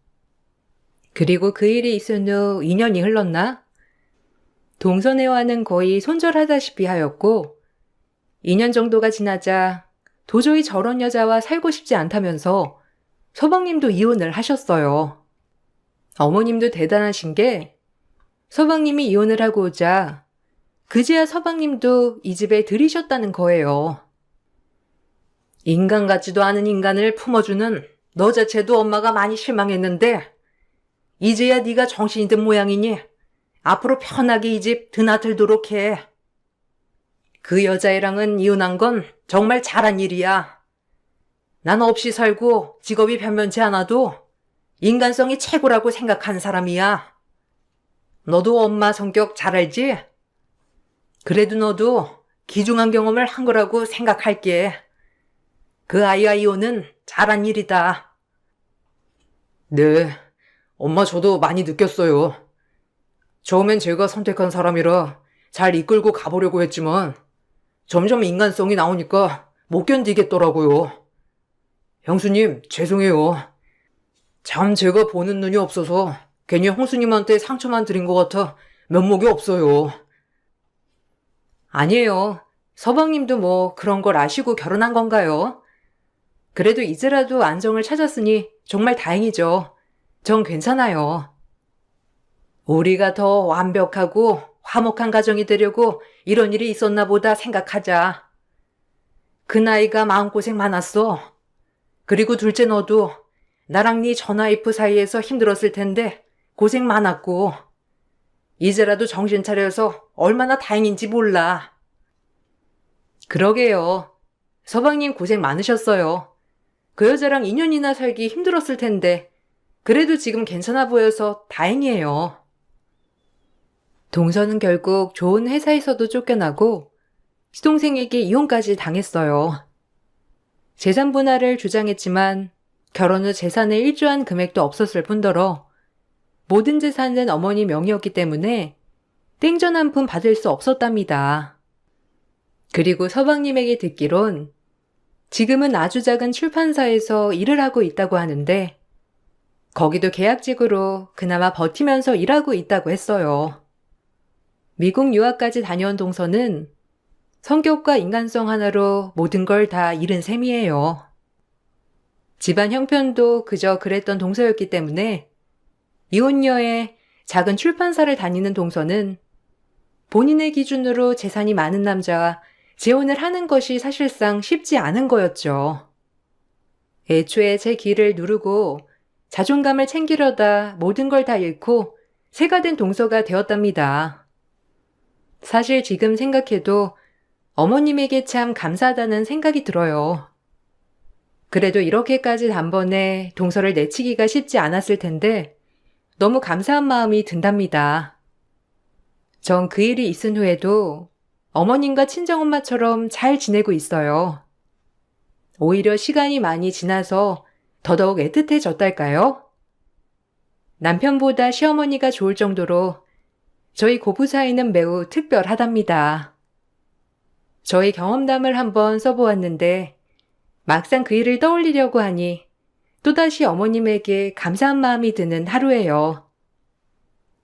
그리고 그 일이 있은 후 2년이 흘렀나? 동서네와는 거의 손절하다시피 하였고 2년 정도가 지나자 도저히 저런 여자와 살고 싶지 않다면서 서방님도 이혼을 하셨어요. 어머님도 대단하신 게 서방님이 이혼을 하고 오자 그제야 서방님도 이 집에 들이셨다는 거예요. 인간 같지도 않은 인간을 품어주는 너 자체도 엄마가 많이 실망했는데 이제야 네가 정신이 든 모양이니 앞으로 편하게 이 집 드나들도록 해. 그 여자애랑은 이혼한 건 정말 잘한 일이야. 난 없이 살고 직업이 변변치 않아도 인간성이 최고라고 생각한 사람이야. 너도 엄마 성격 잘 알지? 그래도 너도 귀중한 경험을 한 거라고 생각할게. 그 아이와 이혼은 잘한 일이다. 네, 엄마 저도 많이 느꼈어요. 처음엔 제가 선택한 사람이라 잘 이끌고 가보려고 했지만 점점 인간성이 나오니까 못 견디겠더라고요. 형수님, 죄송해요. 참 제가 보는 눈이 없어서 괜히 형수님한테 상처만 드린 것 같아 면목이 없어요. 아니에요. 서방님도 뭐 그런 걸 아시고 결혼한 건가요? 그래도 이제라도 안정을 찾았으니 정말 다행이죠. 전 괜찮아요. 우리가 더 완벽하고 화목한 가정이 되려고 이런 일이 있었나 보다 생각하자. 그 나이가 마음고생 많았어. 그리고 둘째 너도 나랑 네 전와이프 사이에서 힘들었을 텐데 고생 많았고 이제라도 정신 차려서 얼마나 다행인지 몰라. 그러게요. 서방님 고생 많으셨어요. 그 여자랑 2년이나 살기 힘들었을 텐데 그래도 지금 괜찮아 보여서 다행이에요. 동서는 결국 좋은 회사에서도 쫓겨나고 시동생에게 이혼까지 당했어요. 재산 분할을 주장했지만 결혼 후 재산에 일조한 금액도 없었을 뿐더러 모든 재산은 어머니 명의였기 때문에 땡전 한 푼 받을 수 없었답니다. 그리고 서방님에게 듣기론 지금은 아주 작은 출판사에서 일을 하고 있다고 하는데 거기도 계약직으로 그나마 버티면서 일하고 있다고 했어요. 미국 유학까지 다녀온 동서는 성격과 인간성 하나로 모든 걸 다 잃은 셈이에요. 집안 형편도 그저 그랬던 동서였기 때문에 이혼녀에 작은 출판사를 다니는 동서는 본인의 기준으로 재산이 많은 남자와 재혼을 하는 것이 사실상 쉽지 않은 거였죠. 애초에 제 길을 누르고 자존감을 챙기려다 모든 걸 다 잃고 새가 된 동서가 되었답니다. 사실 지금 생각해도 어머님에게 참 감사하다는 생각이 들어요. 그래도 이렇게까지 단번에 동서를 내치기가 쉽지 않았을 텐데 너무 감사한 마음이 든답니다. 전 그 일이 있은 후에도 어머님과 친정엄마처럼 잘 지내고 있어요. 오히려 시간이 많이 지나서 더더욱 애틋해졌달까요? 남편보다 시어머니가 좋을 정도로 저희 고부 사이는 매우 특별하답니다. 저희 경험담을 한번 써보았는데 막상 그 일을 떠올리려고 하니 또다시 어머님에게 감사한 마음이 드는 하루예요.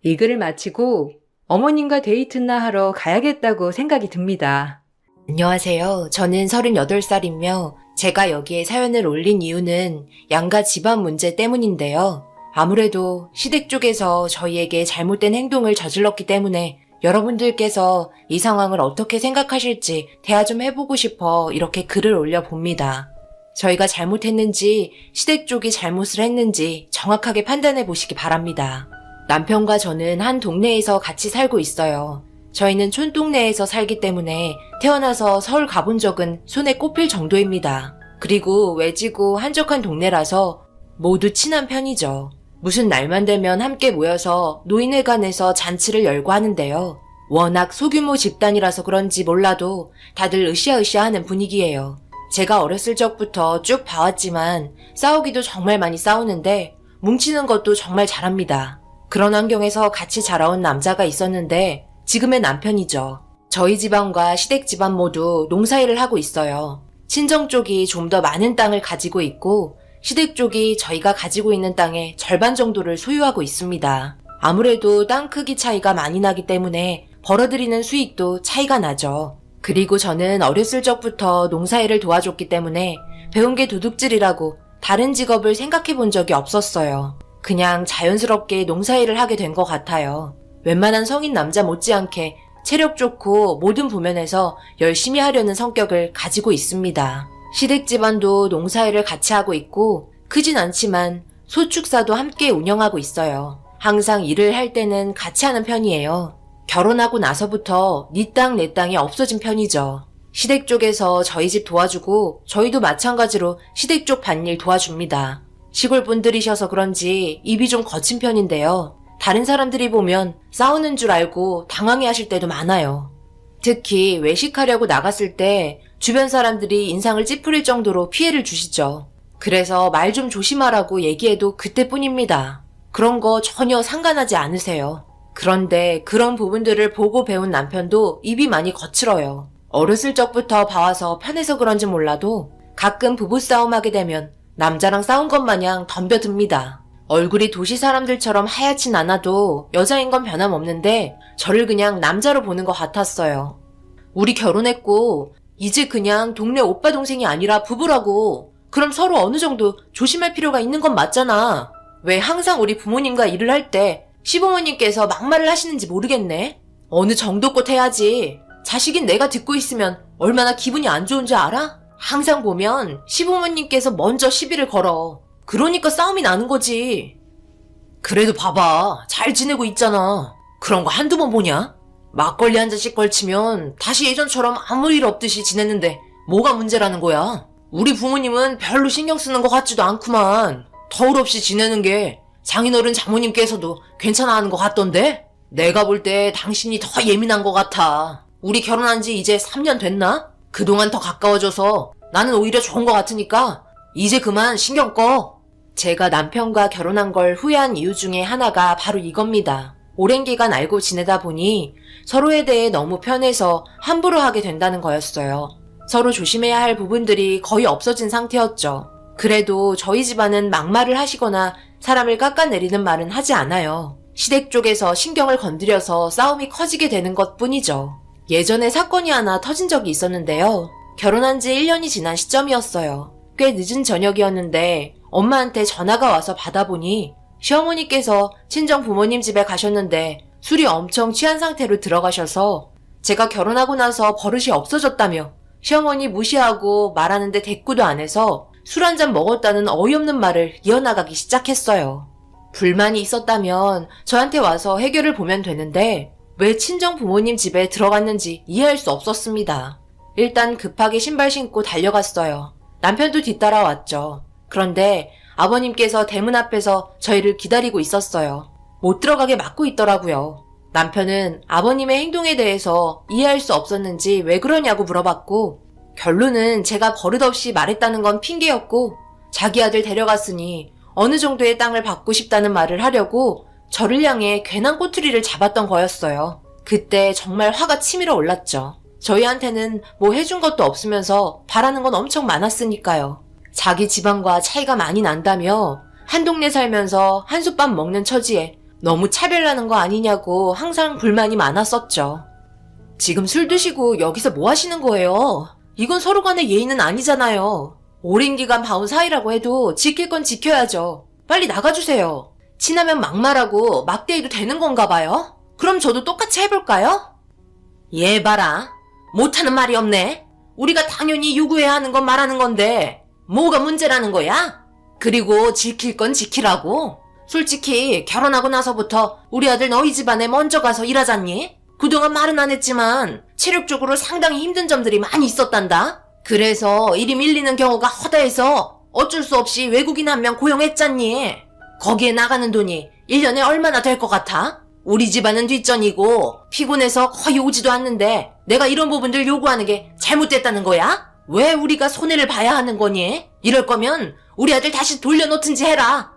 이 글을 마치고 어머님과 데이트나 하러 가야겠다고 생각이 듭니다. 안녕하세요. 저는 38살이며 제가 여기에 사연을 올린 이유는 양가 집안 문제 때문인데요. 아무래도 시댁 쪽에서 저희에게 잘못된 행동을 저질렀기 때문에 여러분들께서 이 상황을 어떻게 생각하실지 대화 좀 해보고 싶어 이렇게 글을 올려봅니다. 저희가 잘못했는지 시댁 쪽이 잘못을 했는지 정확하게 판단해 보시기 바랍니다. 남편과 저는 한 동네에서 같이 살고 있어요. 저희는 촌동네에서 살기 때문에 태어나서 서울 가본 적은 손에 꼽힐 정도입니다. 그리고 외지고 한적한 동네라서 모두 친한 편이죠. 무슨 날만 되면 함께 모여서 노인회관에서 잔치를 열고 하는데요. 워낙 소규모 집단이라서 그런지 몰라도 다들 으쌰으쌰 하는 분위기예요. 제가 어렸을 적부터 쭉 봐왔지만 싸우기도 정말 많이 싸우는데 뭉치는 것도 정말 잘합니다. 그런 환경에서 같이 자라온 남자가 있었는데 지금의 남편이죠. 저희 집안과 시댁 집안 모두 농사일을 하고 있어요. 친정 쪽이 좀 더 많은 땅을 가지고 있고 시댁 쪽이 저희가 가지고 있는 땅의 절반 정도를 소유하고 있습니다. 아무래도 땅 크기 차이가 많이 나기 때문에 벌어들이는 수익도 차이가 나죠. 그리고 저는 어렸을 적부터 농사일을 도와줬기 때문에 배운 게 도둑질이라고 다른 직업을 생각해 본 적이 없었어요. 그냥 자연스럽게 농사일을 하게 된 것 같아요. 웬만한 성인 남자 못지않게 체력 좋고 모든 부면에서 열심히 하려는 성격을 가지고 있습니다. 시댁 집안도 농사일을 같이 하고 있고 크진 않지만 소축사도 함께 운영하고 있어요. 항상 일을 할 때는 같이 하는 편이에요. 결혼하고 나서부터 네 땅 내 땅이 없어진 편이죠. 시댁 쪽에서 저희 집 도와주고 저희도 마찬가지로 시댁 쪽 밭일 도와줍니다. 시골 분들이셔서 그런지 입이 좀 거친 편인데요. 다른 사람들이 보면 싸우는 줄 알고 당황해하실 때도 많아요. 특히 외식하려고 나갔을 때 주변 사람들이 인상을 찌푸릴 정도로 피해를 주시죠. 그래서 말 좀 조심하라고 얘기해도 그때뿐입니다. 그런 거 전혀 상관하지 않으세요. 그런데 그런 부분들을 보고 배운 남편도 입이 많이 거칠어요. 어렸을 적부터 봐와서 편해서 그런지 몰라도 가끔 부부싸움 하게 되면 남자랑 싸운 것 마냥 덤벼듭니다. 얼굴이 도시 사람들처럼 하얗진 않아도 여자인 건 변함없는데 저를 그냥 남자로 보는 것 같았어요. 우리 결혼했고 이제 그냥 동네 오빠 동생이 아니라 부부라고. 그럼 서로 어느 정도 조심할 필요가 있는 건 맞잖아. 왜 항상 우리 부모님과 일을 할 때 시부모님께서 막말을 하시는지 모르겠네. 어느 정도껏 해야지. 자식인 내가 듣고 있으면 얼마나 기분이 안 좋은지 알아? 항상 보면 시부모님께서 먼저 시비를 걸어. 그러니까 싸움이 나는 거지. 그래도 봐봐. 잘 지내고 있잖아. 그런 거 한두 번 보냐? 막걸리 한 잔씩 걸치면 다시 예전처럼 아무 일 없듯이 지냈는데 뭐가 문제라는 거야? 우리 부모님은 별로 신경 쓰는 것 같지도 않구만. 터울 없이 지내는 게 장인어른 장모님께서도 괜찮아 하는 것 같던데? 내가 볼 때 당신이 더 예민한 것 같아. 우리 결혼한 지 이제 3년 됐나? 그동안 더 가까워져서 나는 오히려 좋은 것 같으니까 이제 그만 신경 꺼. 제가 남편과 결혼한 걸 후회한 이유 중에 하나가 바로 이겁니다. 오랜 기간 알고 지내다 보니 서로에 대해 너무 편해서 함부로 하게 된다는 거였어요. 서로 조심해야 할 부분들이 거의 없어진 상태였죠. 그래도 저희 집안은 막말을 하시거나 사람을 깎아내리는 말은 하지 않아요. 시댁 쪽에서 신경을 건드려서 싸움이 커지게 되는 것 뿐이죠. 예전에 사건이 하나 터진 적이 있었는데요. 결혼한 지 1년이 지난 시점이었어요. 꽤 늦은 저녁이었는데 엄마한테 전화가 와서 받아보니 시어머니께서 친정 부모님 집에 가셨는데 술이 엄청 취한 상태로 들어가셔서 제가 결혼하고 나서 버릇이 없어졌다며 시어머니 무시하고 말하는데 대꾸도 안 해서 술 한 잔 먹었다는 어이없는 말을 이어나가기 시작했어요. 불만이 있었다면 저한테 와서 해결을 보면 되는데 왜 친정 부모님 집에 들어갔는지 이해할 수 없었습니다. 일단 급하게 신발 신고 달려갔어요. 남편도 뒤따라왔죠. 그런데 아버님께서 대문 앞에서 저희를 기다리고 있었어요. 못 들어가게 막고 있더라고요. 남편은 아버님의 행동에 대해서 이해할 수 없었는지 왜 그러냐고 물어봤고 결론은 제가 버릇없이 말했다는 건 핑계였고 자기 아들 데려갔으니 어느 정도의 땅을 받고 싶다는 말을 하려고 저를 향해 괜한 꼬투리를 잡았던 거였어요. 그때 정말 화가 치밀어 올랐죠. 저희한테는 뭐 해준 것도 없으면서 바라는 건 엄청 많았으니까요. 자기 집안과 차이가 많이 난다며 한 동네 살면서 한솥밥 먹는 처지에 너무 차별나는 거 아니냐고 항상 불만이 많았었죠. 지금 술 드시고 여기서 뭐 하시는 거예요? 이건 서로 간의 예의는 아니잖아요. 오랜 기간 봐온 사이라고 해도 지킬 건 지켜야죠. 빨리 나가주세요. 친하면 막말하고 막대해도 되는 건가 봐요? 그럼 저도 똑같이 해볼까요? 얘 봐라. 못하는 말이 없네. 우리가 당연히 요구해야 하는 건 말하는 건데 뭐가 문제라는 거야? 그리고 지킬 건 지키라고. 솔직히 결혼하고 나서부터 우리 아들 너희 집안에 먼저 가서 일하잖니? 그동안 말은 안 했지만 체력적으로 상당히 힘든 점들이 많이 있었단다. 그래서 일이 밀리는 경우가 허다해서 어쩔 수 없이 외국인 한 명 고용했잖니. 거기에 나가는 돈이 1년에 얼마나 될 것 같아? 우리 집안은 뒷전이고 피곤해서 거의 오지도 않는데 내가 이런 부분들 요구하는 게 잘못됐다는 거야? 왜 우리가 손해를 봐야 하는 거니? 이럴 거면 우리 아들 다시 돌려놓든지 해라.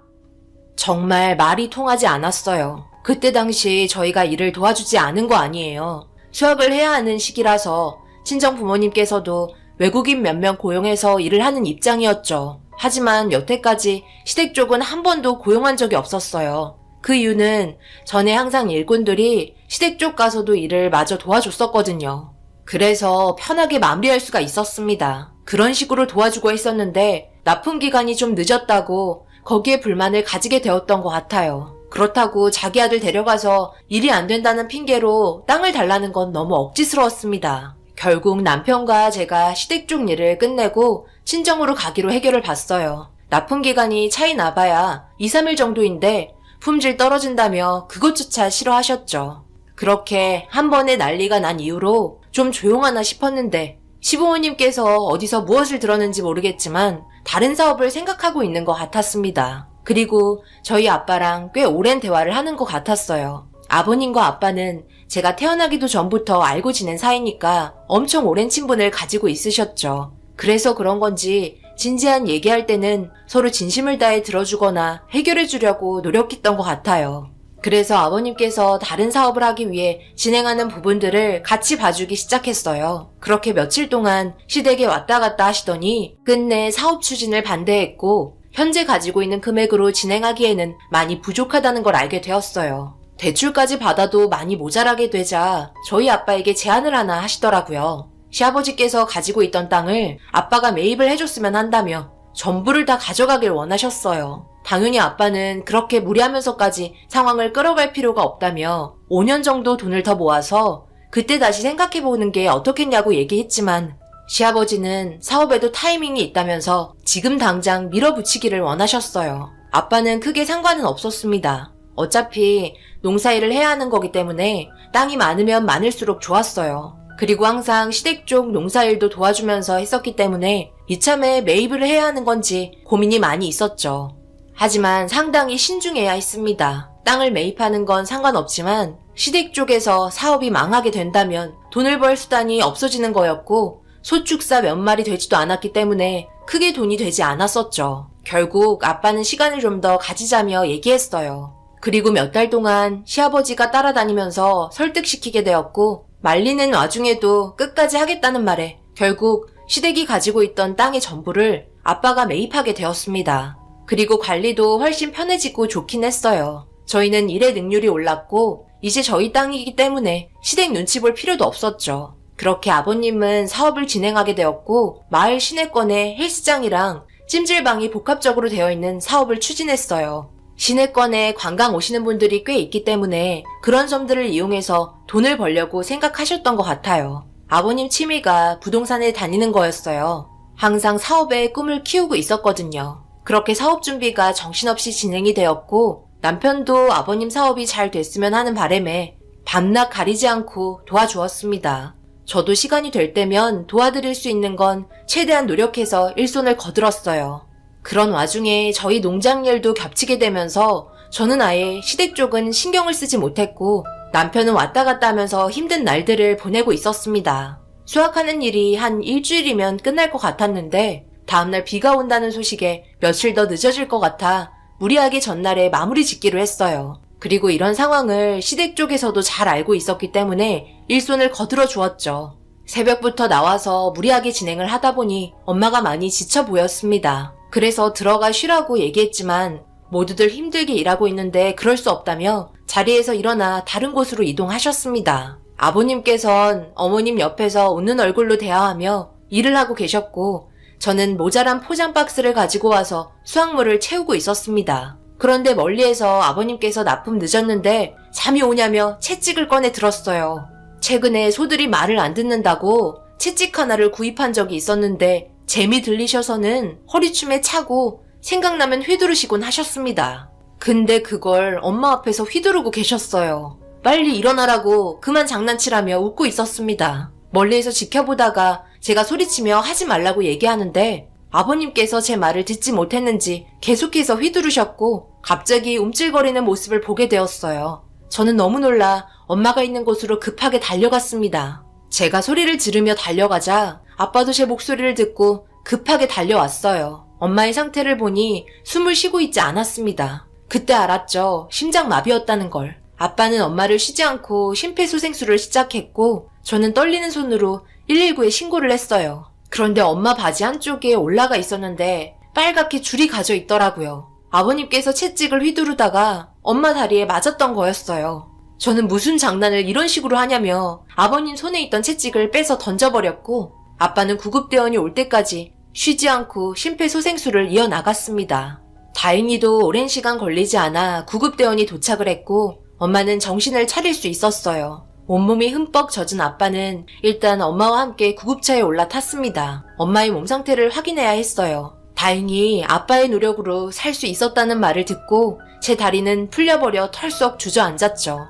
정말 말이 통하지 않았어요. 그때 당시 저희가 일을 도와주지 않은 거 아니에요. 수학을 해야 하는 시기라서 친정 부모님께서도 외국인 몇 명 고용해서 일을 하는 입장이었죠. 하지만 여태까지 시댁 쪽은 한 번도 고용한 적이 없었어요. 그 이유는 전에 항상 일꾼들이 시댁 쪽 가서도 일을 마저 도와줬었거든요. 그래서 편하게 마무리할 수가 있었습니다. 그런 식으로 도와주고 했었는데 납품 기간이 좀 늦었다고 거기에 불만을 가지게 되었던 것 같아요. 그렇다고 자기 아들 데려가서 일이 안 된다는 핑계로 땅을 달라는 건 너무 억지스러웠습니다. 결국 남편과 제가 시댁 쪽 일을 끝내고 친정으로 가기로 해결을 봤어요. 납품 기간이 차이 나봐야 2, 3일 정도인데 품질 떨어진다며 그것조차 싫어하셨죠. 그렇게 한 번에 난리가 난 이후로 좀 조용하나 싶었는데 시부모님께서 어디서 무엇을 들었는지 모르겠지만 다른 사업을 생각하고 있는 것 같았습니다. 그리고 저희 아빠랑 꽤 오랜 대화를 하는 것 같았어요. 아버님과 아빠는 제가 태어나기도 전부터 알고 지낸 사이니까 엄청 오랜 친분을 가지고 있으셨죠. 그래서 그런 건지 진지한 얘기할 때는 서로 진심을 다해 들어주거나 해결해 주려고 노력했던 것 같아요. 그래서 아버님께서 다른 사업을 하기 위해 진행하는 부분들을 같이 봐주기 시작했어요. 그렇게 며칠 동안 시댁에 왔다 갔다 하시더니 끝내 사업 추진을 반대했고 현재 가지고 있는 금액으로 진행하기에는 많이 부족하다는 걸 알게 되었어요. 대출까지 받아도 많이 모자라게 되자 저희 아빠에게 제안을 하나 하시더라고요. 시아버지께서 가지고 있던 땅을 아빠가 매입을 해줬으면 한다며 전부를 다 가져가길 원하셨어요. 당연히 아빠는 그렇게 무리하면서까지 상황을 끌어갈 필요가 없다며 5년 정도 돈을 더 모아서 그때 다시 생각해보는 게 어떻겠냐고 얘기했지만 시아버지는 사업에도 타이밍이 있다면서 지금 당장 밀어붙이기를 원하셨어요. 아빠는 크게 상관은 없었습니다. 어차피 농사일을 해야 하는 거기 때문에 땅이 많으면 많을수록 좋았어요. 그리고 항상 시댁 쪽 농사일도 도와주면서 했었기 때문에 이참에 매입을 해야 하는 건지 고민이 많이 있었죠. 하지만 상당히 신중해야 했습니다. 땅을 매입하는 건 상관없지만 시댁 쪽에서 사업이 망하게 된다면 돈을 벌 수단이 없어지는 거였고 소축사 몇 마리 되지도 않았기 때문에 크게 돈이 되지 않았었죠. 결국 아빠는 시간을 좀 더 가지자며 얘기했어요. 그리고 몇 달 동안 시아버지가 따라다니면서 설득시키게 되었고 말리는 와중에도 끝까지 하겠다는 말에 결국 시댁이 가지고 있던 땅의 전부를 아빠가 매입하게 되었습니다. 그리고 관리도 훨씬 편해지고 좋긴 했어요. 저희는 일의 능률이 올랐고 이제 저희 땅이기 때문에 시댁 눈치 볼 필요도 없었죠. 그렇게 아버님은 사업을 진행하게 되었고 마을 시내권에 헬스장이랑 찜질방이 복합적으로 되어 있는 사업을 추진했어요. 시내권에 관광 오시는 분들이 꽤 있기 때문에 그런 점들을 이용해서 돈을 벌려고 생각하셨던 것 같아요. 아버님 취미가 부동산에 다니는 거였어요. 항상 사업에 꿈을 키우고 있었거든요. 그렇게 사업 준비가 정신없이 진행이 되었고 남편도 아버님 사업이 잘 됐으면 하는 바람에 밤낮 가리지 않고 도와주었습니다. 저도 시간이 될 때면 도와드릴 수 있는 건 최대한 노력해서 일손을 거들었어요. 그런 와중에 저희 농장 일도 겹치게 되면서 저는 아예 시댁 쪽은 신경을 쓰지 못했고 남편은 왔다 갔다 하면서 힘든 날들을 보내고 있었습니다. 수확하는 일이 한 일주일이면 끝날 것 같았는데 다음날 비가 온다는 소식에 며칠 더 늦어질 것 같아 무리하게 전날에 마무리 짓기로 했어요. 그리고 이런 상황을 시댁 쪽에서도 잘 알고 있었기 때문에 일손을 거들어 주었죠. 새벽부터 나와서 무리하게 진행을 하다 보니 엄마가 많이 지쳐 보였습니다. 그래서 들어가 쉬라고 얘기했지만 모두들 힘들게 일하고 있는데 그럴 수 없다며 자리에서 일어나 다른 곳으로 이동하셨습니다. 아버님께선 어머님 옆에서 웃는 얼굴로 대화하며 일을 하고 계셨고 저는 모자란 포장 박스를 가지고 와서 수확물을 채우고 있었습니다. 그런데 멀리에서 아버님께서 납품 늦었는데 잠이 오냐며 채찍을 꺼내 들었어요. 최근에 소들이 말을 안 듣는다고 채찍 하나를 구입한 적이 있었는데 재미 들리셔서는 허리춤에 차고 생각나면 휘두르시곤 하셨습니다. 근데 그걸 엄마 앞에서 휘두르고 계셨어요. 빨리 일어나라고 그만 장난치라며 웃고 있었습니다. 멀리에서 지켜보다가 제가 소리치며 하지 말라고 얘기하는데 아버님께서 제 말을 듣지 못했는지 계속해서 휘두르셨고 갑자기 움찔거리는 모습을 보게 되었어요. 저는 너무 놀라 엄마가 있는 곳으로 급하게 달려갔습니다. 제가 소리를 지르며 달려가자 아빠도 제 목소리를 듣고 급하게 달려왔어요. 엄마의 상태를 보니 숨을 쉬고 있지 않았습니다. 그때 알았죠. 심장마비였다는 걸. 아빠는 엄마를 쉬지 않고 심폐소생술을 시작했고 저는 떨리는 손으로 119에 신고를 했어요. 그런데 엄마 바지 한쪽에 올라가 있었는데 빨갛게 줄이 가져 있더라고요. 아버님께서 채찍을 휘두르다가 엄마 다리에 맞았던 거였어요. 저는 무슨 장난을 이런 식으로 하냐며 아버님 손에 있던 채찍을 빼서 던져버렸고 아빠는 구급대원이 올 때까지 쉬지 않고 심폐소생술을 이어나갔습니다. 다행히도 오랜 시간 걸리지 않아 구급대원이 도착을 했고 엄마는 정신을 차릴 수 있었어요. 온몸이 흠뻑 젖은 아빠는 일단 엄마와 함께 구급차에 올라탔습니다. 엄마의 몸 상태를 확인해야 했어요. 다행히 아빠의 노력으로 살 수 있었다는 말을 듣고 제 다리는 풀려버려 털썩 주저앉았죠.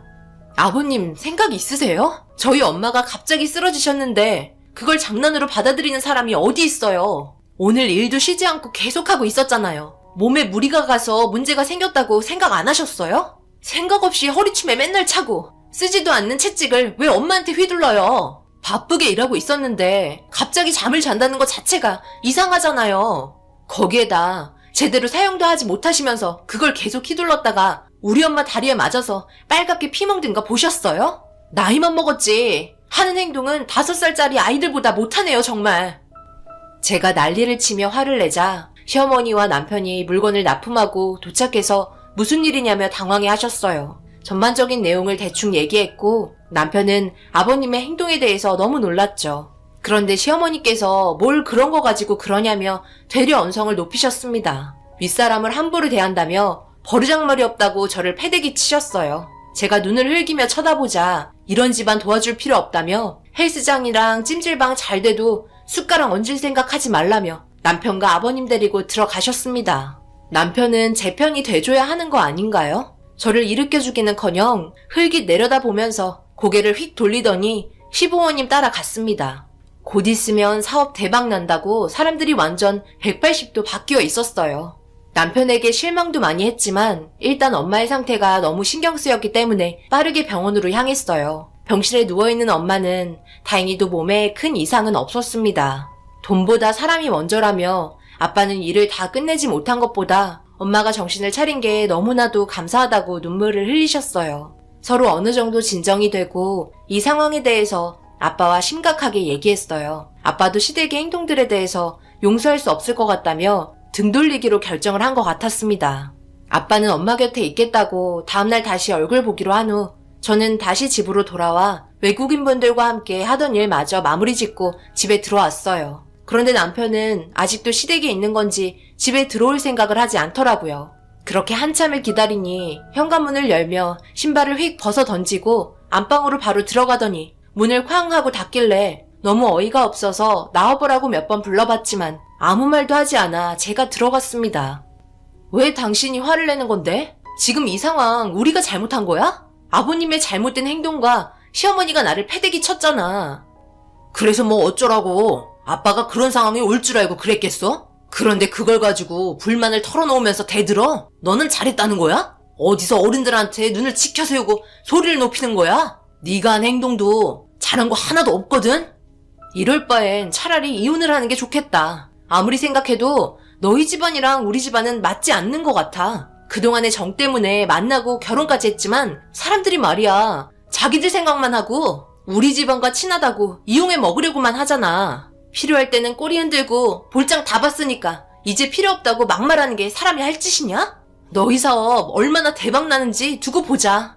아버님, 생각 있으세요? 저희 엄마가 갑자기 쓰러지셨는데 그걸 장난으로 받아들이는 사람이 어디 있어요? 오늘 일도 쉬지 않고 계속하고 있었잖아요. 몸에 무리가 가서 문제가 생겼다고 생각 안 하셨어요? 생각 없이 허리춤에 맨날 차고 쓰지도 않는 채찍을 왜 엄마한테 휘둘러요? 바쁘게 일하고 있었는데 갑자기 잠을 잔다는 것 자체가 이상하잖아요. 거기에다 제대로 사용도 하지 못하시면서 그걸 계속 휘둘렀다가 우리 엄마 다리에 맞아서 빨갛게 피 먹는 거 보셨어요? 나이만 먹었지. 하는 행동은 5살짜리 아이들보다 못하네요, 정말. 제가 난리를 치며 화를 내자 시어머니와 남편이 물건을 납품하고 도착해서 무슨 일이냐며 당황해 하셨어요. 전반적인 내용을 대충 얘기했고 남편은 아버님의 행동에 대해서 너무 놀랐죠. 그런데 시어머니께서 뭘 그런 거 가지고 그러냐며 되려 언성을 높이셨습니다. 윗사람을 함부로 대한다며 버르장머리 없다고 저를 패대기 치셨어요. 제가 눈을 흘기며 쳐다보자 이런 집안 도와줄 필요 없다며 헬스장이랑 찜질방 잘 돼도 숟가락 얹을 생각하지 말라며 남편과 아버님 데리고 들어가셨습니다. 남편은 제 편이 돼줘야 하는 거 아닌가요? 저를 일으켜주기는커녕 흘깃 내려다보면서 고개를 휙 돌리더니 시부모님 따라갔습니다. 곧 있으면 사업 대박 난다고 사람들이 완전 180도 바뀌어 있었어요. 남편에게 실망도 많이 했지만 일단 엄마의 상태가 너무 신경 쓰였기 때문에 빠르게 병원으로 향했어요. 병실에 누워있는 엄마는 다행히도 몸에 큰 이상은 없었습니다. 돈보다 사람이 먼저라며 아빠는 일을 다 끝내지 못한 것보다 엄마가 정신을 차린 게 너무나도 감사하다고 눈물을 흘리셨어요. 서로 어느 정도 진정이 되고 이 상황에 대해서 아빠와 심각하게 얘기했어요. 아빠도 시댁의 행동들에 대해서 용서할 수 없을 것 같다며 등 돌리기로 결정을 한 것 같았습니다. 아빠는 엄마 곁에 있겠다고 다음날 다시 얼굴 보기로 한 후 저는 다시 집으로 돌아와 외국인분들과 함께 하던 일마저 마무리 짓고 집에 들어왔어요. 그런데 남편은 아직도 시댁에 있는 건지 집에 들어올 생각을 하지 않더라고요. 그렇게 한참을 기다리니 현관문을 열며 신발을 휙 벗어 던지고 안방으로 바로 들어가더니 문을 쾅 하고 닫길래 너무 어이가 없어서 나와보라고 몇 번 불러봤지만 아무 말도 하지 않아 제가 들어갔습니다. 왜 당신이 화를 내는 건데? 지금 이 상황 우리가 잘못한 거야? 아버님의 잘못된 행동과 시어머니가 나를 패대기 쳤잖아. 그래서 뭐 어쩌라고? 아빠가 그런 상황이 올 줄 알고 그랬겠어? 그런데 그걸 가지고 불만을 털어놓으면서 대들어? 너는 잘했다는 거야? 어디서 어른들한테 눈을 치켜세우고 소리를 높이는 거야? 네가 한 행동도 잘한 거 하나도 없거든? 이럴 바엔 차라리 이혼을 하는 게 좋겠다. 아무리 생각해도 너희 집안이랑 우리 집안은 맞지 않는 것 같아. 그동안의 정 때문에 만나고 결혼까지 했지만 사람들이 말이야 자기들 생각만 하고 우리 집안과 친하다고 이용해 먹으려고만 하잖아. 필요할 때는 꼬리 흔들고 볼장 다 봤으니까 이제 필요 없다고 막말하는 게 사람이 할 짓이냐? 너희 사업 얼마나 대박 나는지 두고 보자.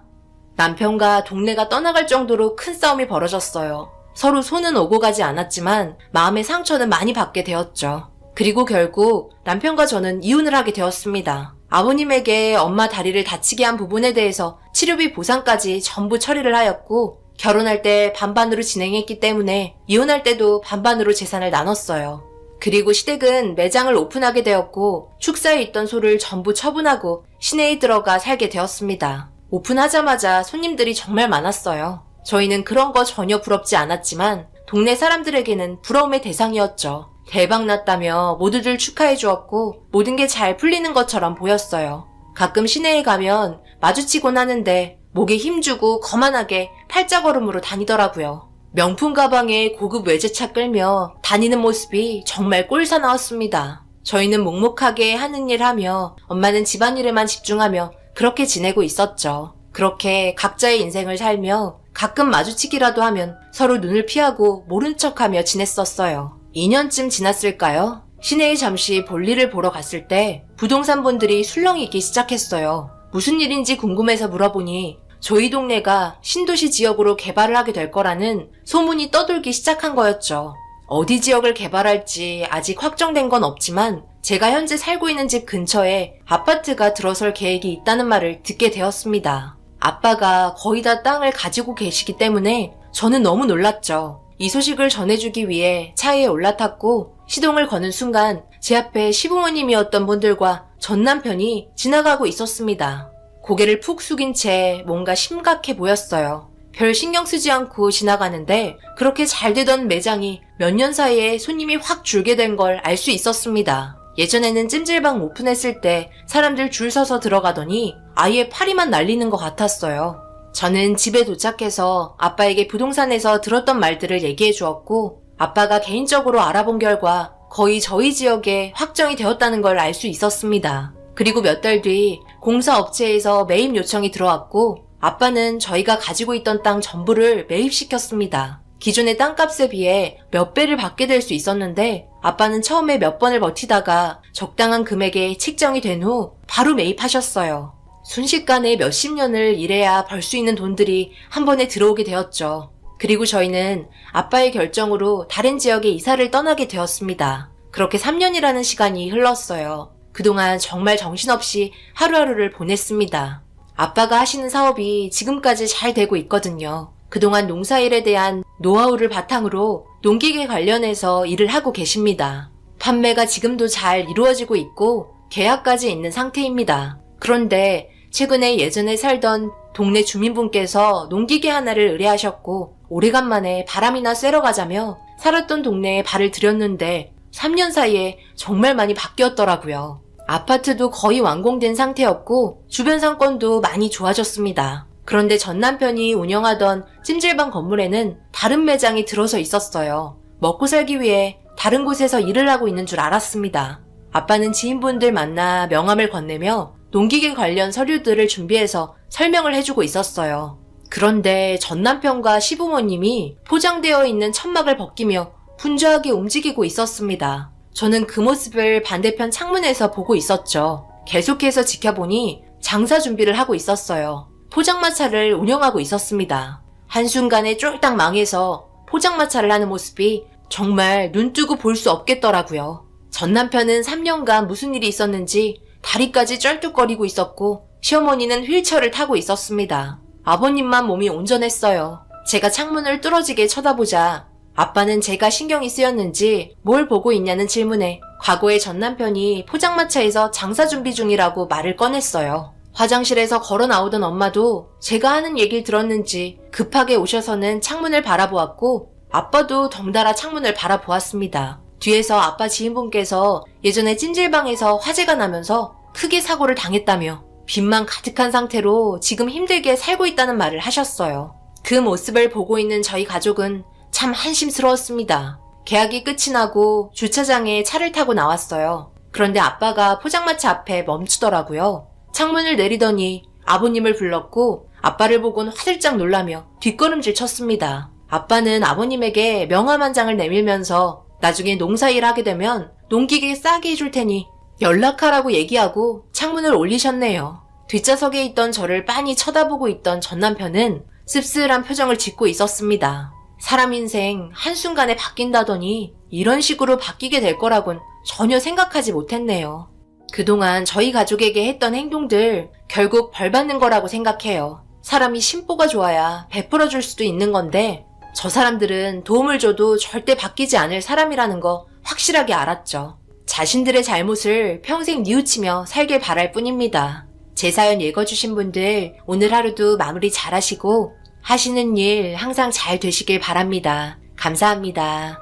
남편과 동네가 떠나갈 정도로 큰 싸움이 벌어졌어요. 서로 손은 오고 가지 않았지만 마음의 상처는 많이 받게 되었죠. 그리고 결국 남편과 저는 이혼을 하게 되었습니다. 아버님에게 엄마 다리를 다치게 한 부분에 대해서 치료비 보상까지 전부 처리를 하였고 결혼할 때 반반으로 진행했기 때문에 이혼할 때도 반반으로 재산을 나눴어요. 그리고 시댁은 매장을 오픈하게 되었고 축사에 있던 소를 전부 처분하고 시내에 들어가 살게 되었습니다. 오픈하자마자 손님들이 정말 많았어요. 저희는 그런 거 전혀 부럽지 않았지만 동네 사람들에게는 부러움의 대상이었죠. 대박 났다며 모두들 축하해 주었고 모든 게 잘 풀리는 것처럼 보였어요. 가끔 시내에 가면 마주치곤 하는데 목에 힘주고 거만하게 팔자걸음으로 다니더라고요. 명품 가방에 고급 외제차 끌며 다니는 모습이 정말 꼴사나웠습니다. 저희는 묵묵하게 하는 일 하며 엄마는 집안일에만 집중하며 그렇게 지내고 있었죠. 그렇게 각자의 인생을 살며 가끔 마주치기라도 하면 서로 눈을 피하고 모른 척하며 지냈었어요. 2년쯤 지났을까요? 시내에 잠시 볼일을 보러 갔을 때 부동산 분들이 술렁이기 시작했어요. 무슨 일인지 궁금해서 물어보니 저희 동네가 신도시 지역으로 개발을 하게 될 거라는 소문이 떠돌기 시작한 거였죠. 어디 지역을 개발할지 아직 확정된 건 없지만 제가 현재 살고 있는 집 근처에 아파트가 들어설 계획이 있다는 말을 듣게 되었습니다. 아빠가 거의 다 땅을 가지고 계시기 때문에 저는 너무 놀랐죠. 이 소식을 전해주기 위해 차에 올라탔고 시동을 거는 순간 제 앞에 시부모님이었던 분들과 전 남편이 지나가고 있었습니다. 고개를 푹 숙인 채 뭔가 심각해 보였어요. 별 신경 쓰지 않고 지나가는데 그렇게 잘 되던 매장이 몇 년 사이에 손님이 확 줄게 된 걸 알 수 있었습니다. 예전에는 찜질방 오픈했을 때 사람들 줄 서서 들어가더니 아예 파리만 날리는 것 같았어요. 저는 집에 도착해서 아빠에게 부동산에서 들었던 말들을 얘기해 주었고 아빠가 개인적으로 알아본 결과 거의 저희 지역에 확정이 되었다는 걸 알 수 있었습니다. 그리고 몇 달 뒤 공사업체에서 매입 요청이 들어왔고 아빠는 저희가 가지고 있던 땅 전부를 매입시켰습니다. 기존의 땅값에 비해 몇 배를 받게 될 수 있었는데 아빠는 처음에 몇 번을 버티다가 적당한 금액에 책정이 된 후 바로 매입하셨어요. 순식간에 몇십 년을 일해야 벌 수 있는 돈들이 한 번에 들어오게 되었죠. 그리고 저희는 아빠의 결정으로 다른 지역에 이사를 떠나게 되었습니다. 그렇게 3년이라는 시간이 흘렀어요. 그동안 정말 정신없이 하루하루를 보냈습니다. 아빠가 하시는 사업이 지금까지 잘 되고 있거든요. 그동안 농사일에 대한 노하우를 바탕으로 농기계 관련해서 일을 하고 계십니다. 판매가 지금도 잘 이루어지고 있고 계약까지 있는 상태입니다. 그런데 최근에 예전에 살던 동네 주민분께서 농기계 하나를 의뢰하셨고 오래간만에 바람이나 쐬러 가자며 살았던 동네에 발을 들였는데 3년 사이에 정말 많이 바뀌었더라고요. 아파트도 거의 완공된 상태였고 주변 상권도 많이 좋아졌습니다. 그런데 전 남편이 운영하던 찜질방 건물에는 다른 매장이 들어서 있었어요. 먹고 살기 위해 다른 곳에서 일을 하고 있는 줄 알았습니다. 아빠는 지인분들 만나 명함을 건네며 농기계 관련 서류들을 준비해서 설명을 해주고 있었어요. 그런데 전 남편과 시부모님이 포장되어 있는 천막을 벗기며 분주하게 움직이고 있었습니다. 저는 그 모습을 반대편 창문에서 보고 있었죠. 계속해서 지켜보니 장사 준비를 하고 있었어요. 포장마차를 운영하고 있었습니다. 한순간에 쫄딱 망해서 포장마차를 하는 모습이 정말 눈뜨고 볼 수 없겠더라고요. 전 남편은 3년간 무슨 일이 있었는지 다리까지 쩔뚝거리고 있었고 시어머니는 휠체어를 타고 있었습니다. 아버님만 몸이 온전했어요. 제가 창문을 뚫어지게 쳐다보자 아빠는 제가 신경이 쓰였는지 뭘 보고 있냐는 질문에 과거에 전 남편이 포장마차에서 장사 준비 중이라고 말을 꺼냈어요. 화장실에서 걸어 나오던 엄마도 제가 하는 얘기를 들었는지 급하게 오셔서는 창문을 바라보았고 아빠도 덩달아 창문을 바라보았습니다. 뒤에서 아빠 지인분께서 예전에 찜질방에서 화재가 나면서 크게 사고를 당했다며 빚만 가득한 상태로 지금 힘들게 살고 있다는 말을 하셨어요. 그 모습을 보고 있는 저희 가족은 참 한심스러웠습니다. 계약이 끝이 나고 주차장에 차를 타고 나왔어요. 그런데 아빠가 포장마차 앞에 멈추더라고요. 창문을 내리더니 아버님을 불렀고 아빠를 보곤 화들짝 놀라며 뒷걸음질 쳤습니다. 아빠는 아버님에게 명함 한 장을 내밀면서 나중에 농사일 하게 되면 농기계 싸게 해줄 테니 연락하라고 얘기하고 창문을 올리셨네요. 뒷좌석에 있던 저를 빤히 쳐다보고 있던 전 남편은 씁쓸한 표정을 짓고 있었습니다. 사람 인생 한순간에 바뀐다더니 이런 식으로 바뀌게 될 거라곤 전혀 생각하지 못했네요. 그동안 저희 가족에게 했던 행동들 결국 벌 받는 거라고 생각해요. 사람이 심보가 좋아야 베풀어 줄 수도 있는 건데 저 사람들은 도움을 줘도 절대 바뀌지 않을 사람이라는 거 확실하게 알았죠. 자신들의 잘못을 평생 뉘우치며 살길 바랄 뿐입니다. 제 사연 읽어주신 분들 오늘 하루도 마무리 잘하시고 하시는 일 항상 잘 되시길 바랍니다. 감사합니다.